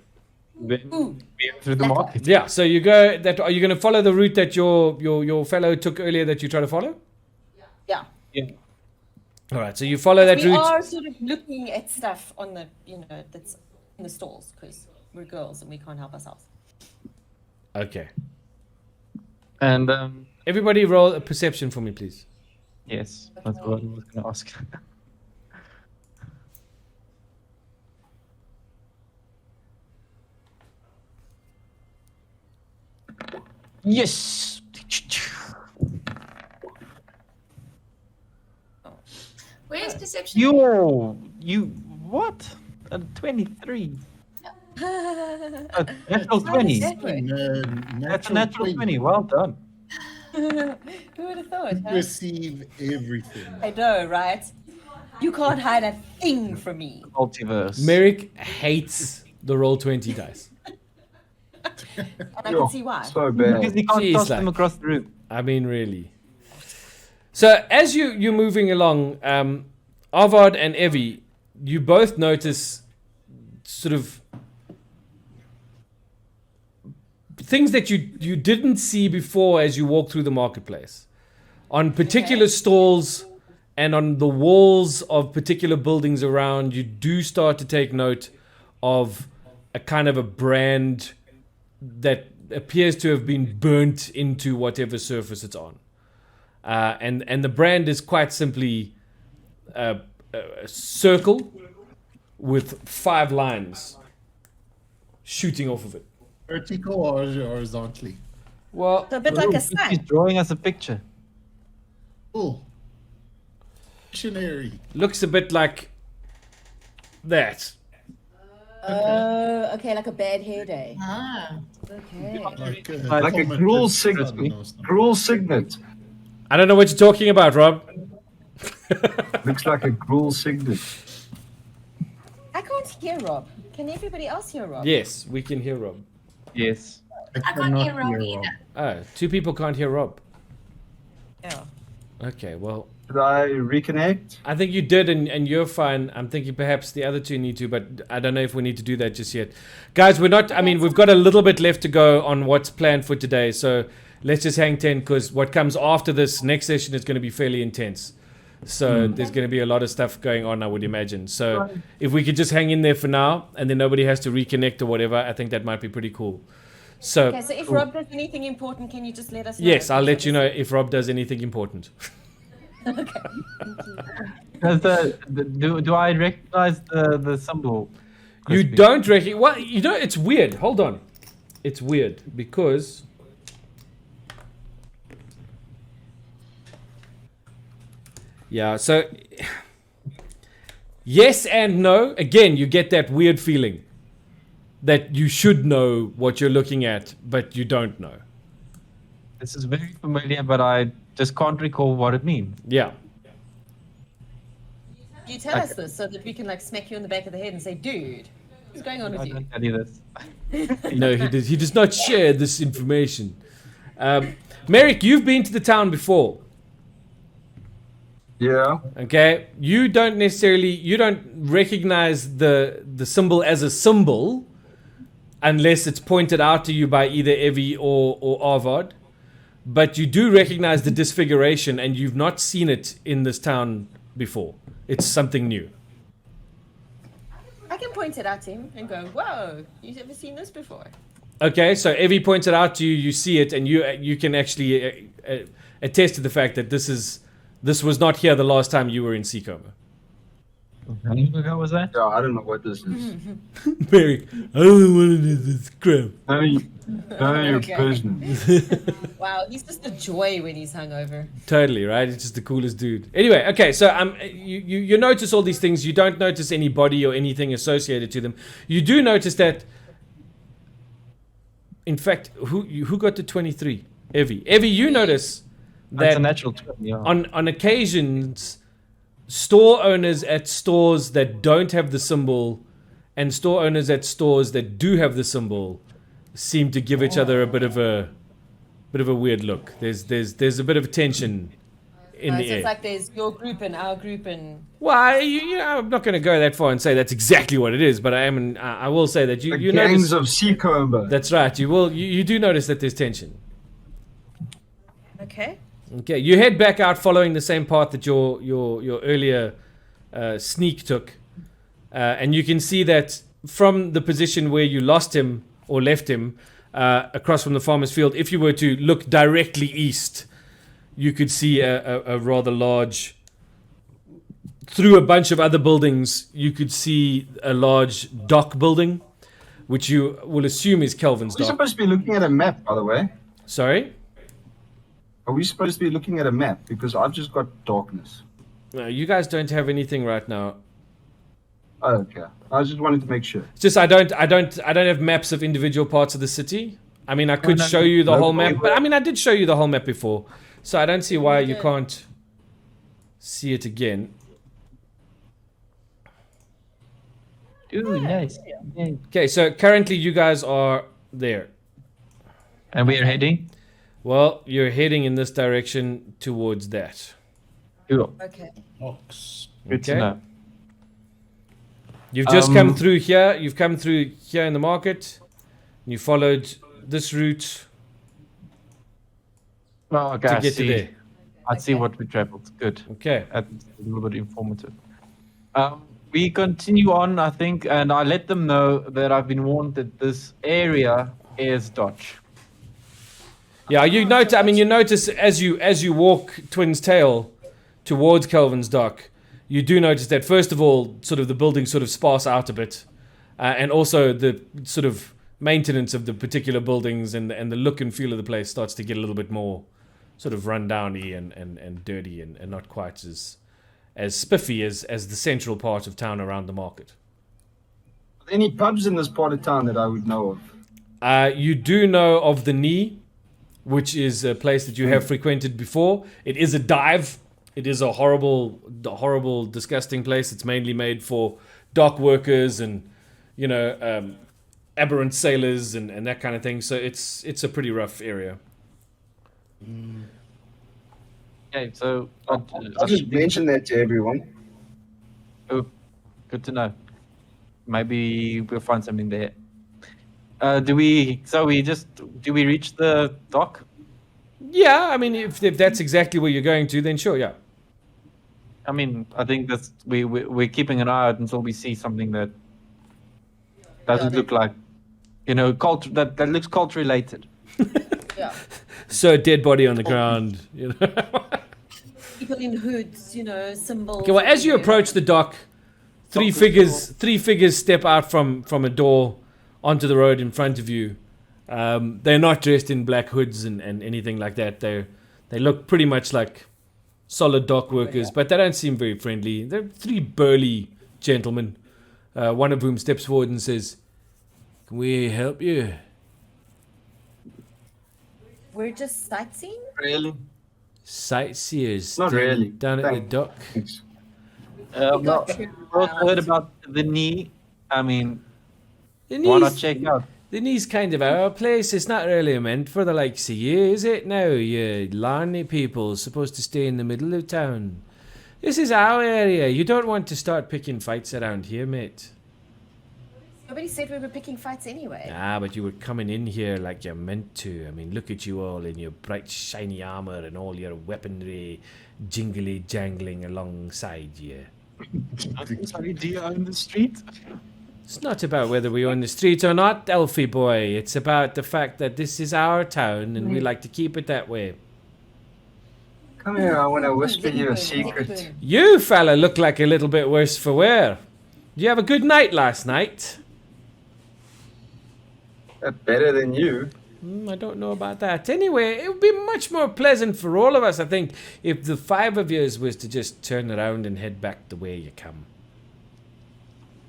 Then Ooh. we have through the market. Yeah, so you go that. Are you going to follow the route that your fellow took earlier that you try to follow? Yeah. Yeah. All right, so you follow that We route. are sort of looking at stuff on the, that's in the stalls because we're girls and we can't help ourselves. Okay. And Everybody roll a perception for me, please. yes, that's what I was going to ask. Yes. Where's perception? You what? A 23. A natural 20. That's a natural 20. Well done. Who would have thought? Huh? Receive everything. I know, right? You can't hide a thing from me. Multiverse. Merrick hates the roll 20 dice. And I can see why. So Because bad. he can't Jeez, toss like- them across the room. I mean, really. So as you're moving along, Arvard and Evie, you both notice sort of things that you didn't see before as you walk through the marketplace. On particular stalls and on the walls of particular buildings around, you do start to take note of a kind of a brand that appears to have been burnt into whatever surface it's on. And the brand is quite simply a circle with 5 lines shooting off of it. Vertical or horizontally? Well, So a bit like a He's sign. drawing us a picture. Oh. Missionary. looks a bit like that. Oh, okay, like a bad hair day. Ah. Okay. Like a comet cruel with signet. sun or something. Cruel signet. I don't know what you're talking about, Rob. Looks like a cruel signet. I can't hear Rob. Can everybody else hear Rob? Yes, we can hear Rob. Yes. I can't cannot hear Rob hear either. Oh, 2 people can't hear Rob. Yeah. Okay, well, Should I reconnect? I think you did, and you're fine. I'm thinking perhaps the other 2 need to, but I don't know if we need to do that just yet. Guys, we're not, I mean, we've got a little bit left to go on what's planned for today, so let's just hang 10, because what comes after this next session is going to be fairly intense. So there's going to be a lot of stuff going on, I would imagine. So if we could just hang in there for now, and then nobody has to reconnect or whatever, I think that might be pretty cool. So, Okay, so if Rob does anything important, can you just let us know? yes, I'll let you know if Rob does anything important. Does do I recognize the symbol? You Crispy? don't recognize. Well, you know, it's weird. Hold on. It's weird because yeah, so yes and no. Again, you get that weird feeling that you should know what you're looking at, but you don't know. This is very familiar, but I just can't recall what it means. Yeah. You tell us this so that we can like smack you in the back of the head and say, dude, what's going on I with you? don't tell you this. No, he does not share this information. Merrick, you've been to the town before. Yeah. Okay, you don't recognize the symbol as a symbol unless it's pointed out to you by either Evie or Arvard, but you do recognize the disfiguration, and you've not seen it in this town before. It's something new. I can point it out to him and go, whoa, you've ever seen this before? Okay, so Evie points it out to you, you see it, and you can actually attest to the fact that this was not here the last time you were in Seacoma. How long ago was that? Yeah, I don't know what this is. Merrick, I don't know what it is, it's crap. None of your Okay. business. Wow, he's just a joy when he's hungover. Totally, right? It's just the coolest dude. Anyway, okay, so you notice all these things. You don't notice any body or anything associated to them. You do notice that. In fact, who got to 23? Evie. Evie, you notice That's a that natural 20, yeah. on occasions, store owners at stores that don't have the symbol, and store owners at stores that do have the symbol, seem to give each other a bit of a weird look. There's a bit of tension in the So air. it's like there's your group and our group and. Well, I'm not going to go that far and say that's exactly what it is, but I will say that The you gangs notice. of Seacomber. That's right. You do notice that there's tension. Okay. Okay, you head back out following the same path that your earlier sneak took, and you can see that from the position where you lost him or left him, across from the farmer's field. If you were to look directly east, you could see a rather large. Through a bunch of other buildings, you could see a large dock building, which you will assume is Kelvin's We're dock. supposed to be looking at a map, by the way. Sorry? Are we supposed to be looking at a map? Because I've just got darkness. No, you guys don't have anything right now. Oh, okay. I just wanted to make sure. It's just I don't have maps of individual parts of the city. I mean, I could no, show you the no, whole no, map, no. but I mean, I did show you the whole map before, so I don't see why you did. can't see it again. Ooh, nice. Yay. Okay, so currently you guys are there. And we are heading. Well, you're heading in this direction towards that. Cool. Okay. Ox. Good to Okay. know. You've just come through here. You've come through here in the market. You followed this route Well, okay, to I get to see. there. I see Okay. what we traveled. Good. Okay. That's a little bit informative. We continue on, I think, and I let them know that I've been warned that this area is Dodge. Yeah, you notice. I mean, you notice as you walk Twin's Tail towards Kelvin's Dock, you do notice that first of all, sort of the buildings sort of sparse out a bit, and also the sort of maintenance of the particular buildings and the look and feel of the place starts to get a little bit more sort of rundowny and dirty and not quite as spiffy as the central part of town around the market. Are there any pubs in this part of town that I would know of? You do know of the Knee, which is a place that you have frequented before. It is a dive. It is a horrible, disgusting place. It's mainly made for dock workers and, aberrant sailors and that kind of thing. So it's a pretty rough area. Okay, so I'll just mention that to everyone. oh, good to know. Maybe we'll find something there. Do we reach the dock? Yeah, I mean, if that's exactly where you're going to, then sure, yeah. I mean, I think that's we're keeping an eye out until we see something that doesn't look like, culture that looks cult related. Yeah. So dead body on the ground, People in hoods, symbols. Okay, well, as you everywhere. approach the dock, three figures step out from a door onto the road in front of you. They're not dressed in black hoods and anything like that. They look pretty much like solid dock workers, but they don't seem very friendly. They're three burly gentlemen, one of whom steps forward and says, "Can we help you?" We're just sightseeing? Really? Sightseers Not really. down at the Thanks. dock. Thanks. We got Well, you. I also heard about the Knee. I mean, The why not Knee's- check out? The Knee's kind of our place. It's not really meant for the likes of you, is it now? You Larney people supposed to stay in the middle of town. This is our area. You don't want to start picking fights around here, mate. Nobody said we were picking fights anyway. Ah, but you were coming in here like you're meant to. I mean, look at you all in your bright, shiny armor and all your weaponry jingly jangling alongside you. Sorry, do you own the street? It's not about whether we're on the street or not, Elfie boy. It's about the fact that this is our town and we like to keep it that way. Come here, I want to whisper you a secret. You fella look like a little bit worse for wear. Did you have a good night last night? Better than you. I don't know about that. Anyway, it would be much more pleasant for all of us, I think, if the five of yous was to just turn around and head back the way you come.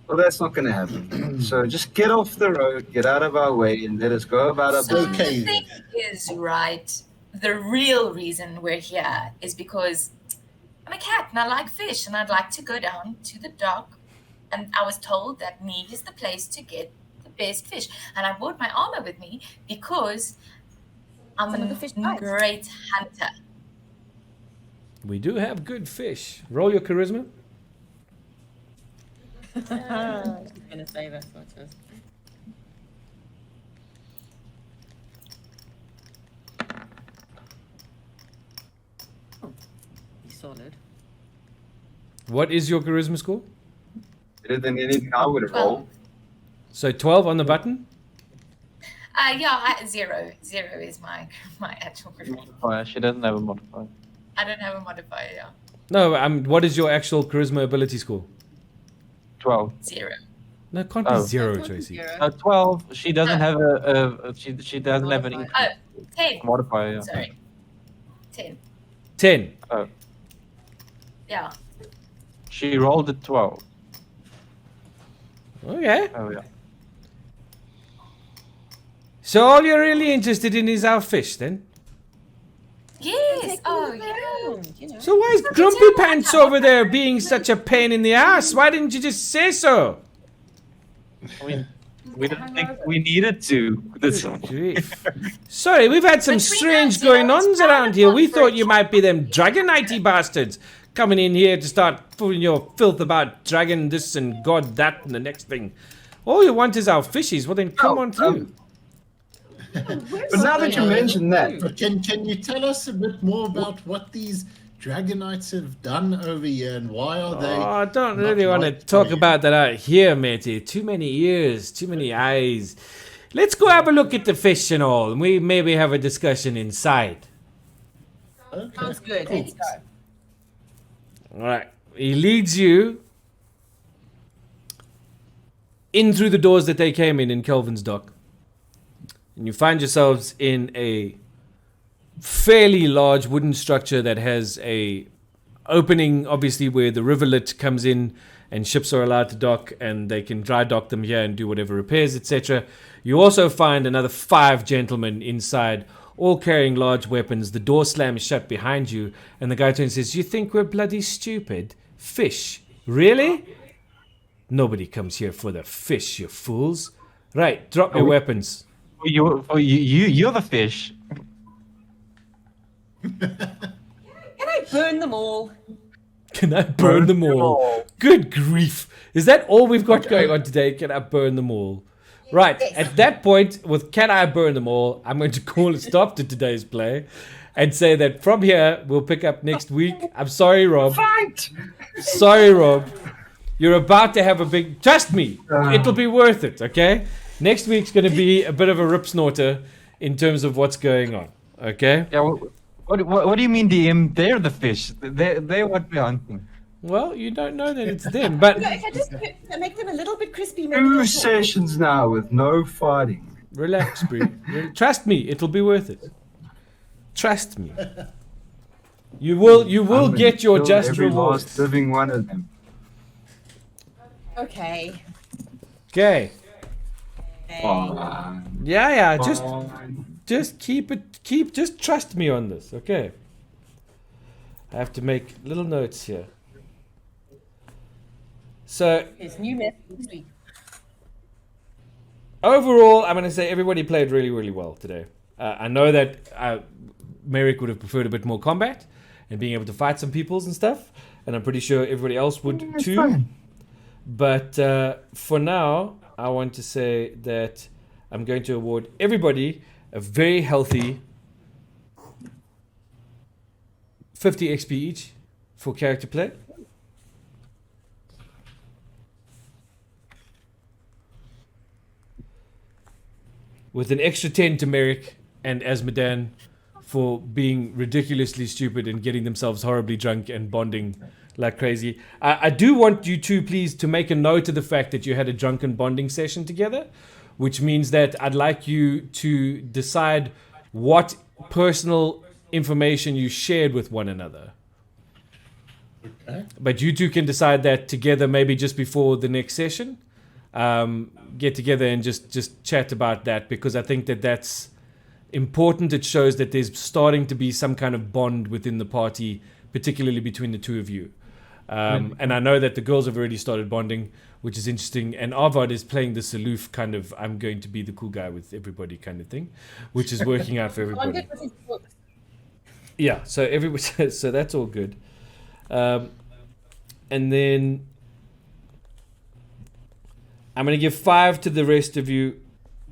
Well, that's not going to happen. So just get off the road, get out of our way, and let us go about our So business. Okay, the thing is, right, the real reason we're here is because I'm a cat and I like fish and I'd like to go down to the dock. And I was told that Knee is the place to get the best fish. And I brought my armor with me because I'm Some of the a fish bites. great hunter. We do have good fish. Roll your charisma. She's gonna save us. Watch this. Oh, he's solid. What is your charisma score? Better than anything I would have rolled. So 12 on the button. Zero. Zero is my actual charisma. Modifier. She doesn't have a modifier. I don't have a modifier. Yeah. No, what is your actual charisma ability score? 12. Zero. No, it can't be Oh. 0, That's Tracy. 12. She doesn't have she doesn't have an Modifier. 10. modifier. Yeah. Sorry. 10. 10. Oh. Yeah. She rolled a 12. Okay. Oh yeah. So all you're really interested in is our fish, then? Yes. Oh, Take a yeah. look around, you know. So why is Grumpy Pants over there being such a pain in the ass? Why didn't you just say so? I mean, we didn't think we needed to. This Grief. Sorry, we've had some Between strange us, you know, going-ons it's around here. We frowned thought upon you for might be them Dragonite bastards coming in here to start fooling your filth about dragon this and god that and the next thing. All you want is our fishies. Well then come on through. But now that you mention that, But can you tell us a bit more about what these Dragonites have done over here and why are they? Oh, I don't not really want to liked talk by you? about that out here, matey. Too many ears, too many eyes. Let's go have a look at the fish and all, and we maybe have a discussion inside. Okay. Sounds good. Cool. Let's go. All right. He leads you in through the doors that they came in Kelvin's dock. And you find yourselves in a fairly large wooden structure that has a opening, obviously, where the rivulet comes in and ships are allowed to dock and they can dry dock them here and do whatever repairs, etc. You also find another 5 gentlemen inside, all carrying large weapons. The door slams shut behind you, and the guy turns and says, "You think we're bloody stupid? Fish? Really? Nobody comes here for the fish, you fools. Right, drop your weapons." you're the fish. Can I burn them all? Can I burn them all? Good grief. Is that all we've got going on today? Can I burn them all? Right, at that point, with "can I burn them all," I'm going to call a stop to today's play and say that from here, we'll pick up next week. I'm sorry, Rob. fight! Sorry, Rob. You're about to have a big... Trust me, it'll be worth it, okay? Next week's going to be a bit of a rip snorter in terms of what's going on, okay? Yeah. What do you mean, DM? They're the fish. They're what we're hunting. Well, you don't know that it's them, but If I just make them a little bit crispy, maybe 2 they'll talk. sessions now with no fighting. relax, Bree. Trust me, it'll be worth it. Trust me. You will I'm gonna get your kill just every reward. last living one of them. Okay. Okay. Fine. Yeah, Fine. just just trust me on this, okay? I have to make little notes here. So There's new method this week. overall, I'm going to say everybody played really, really well today. I know that Merrick would have preferred a bit more combat and being able to fight some peoples and stuff, and I'm pretty sure everybody else would It's too. fine. But for now, I want to say that I'm going to award everybody a very healthy 50 XP each for character play. With an extra 10 to Merrick and Asmodan for being ridiculously stupid and getting themselves horribly drunk and bonding like crazy. I do want you two, please, to make a note of the fact that you had a drunken bonding session together, which means that I'd like you to decide what personal information you shared with one another. Okay. But you two can decide that together, maybe just before the next session. Get together and just chat about that, because I think that that's important. It shows that there's starting to be some kind of bond within the party, particularly between the two of you. And I know that the girls have already started bonding, which is interesting. And Arvad is playing this aloof kind of, I'm going to be the cool guy with everybody kind of thing, which is working out for everybody. Bonded with his books. Yeah, so everybody, so that's all good. And then I'm gonna give 5 to the rest of you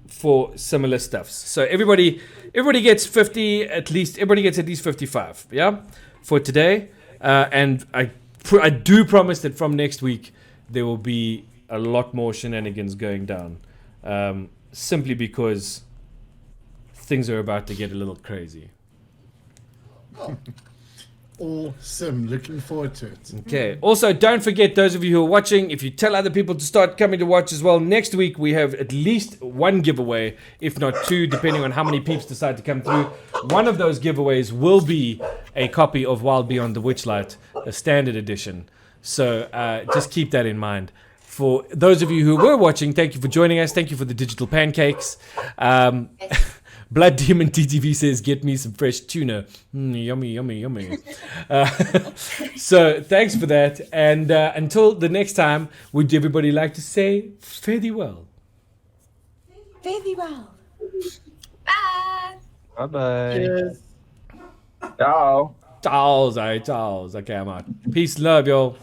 for similar stuffs. So everybody gets 50 at least. Everybody gets at least 55. Yeah, for today. And I do promise that from next week there will be a lot more shenanigans going down. Simply because things are about to get a little crazy. Awesome. Looking forward to it. Okay. Also, don't forget, those of you who are watching, if you tell other people to start coming to watch as well, next week we have at least one giveaway, if not 2, depending on how many peeps decide to come through. One of those giveaways will be a copy of Wild Beyond the Witchlight, a standard edition. So just keep that in mind. For those of you who were watching, thank you for joining us. Thank you for the digital pancakes. Blood Demon TTV says, get me some fresh tuna. Yummy, yummy, yummy. So thanks for that. And until the next time, would everybody like to say fare thee well? Very well. Bye. Bye bye. Cheers. Ciao. Charles. Okay, I'm out. Peace, love, y'all.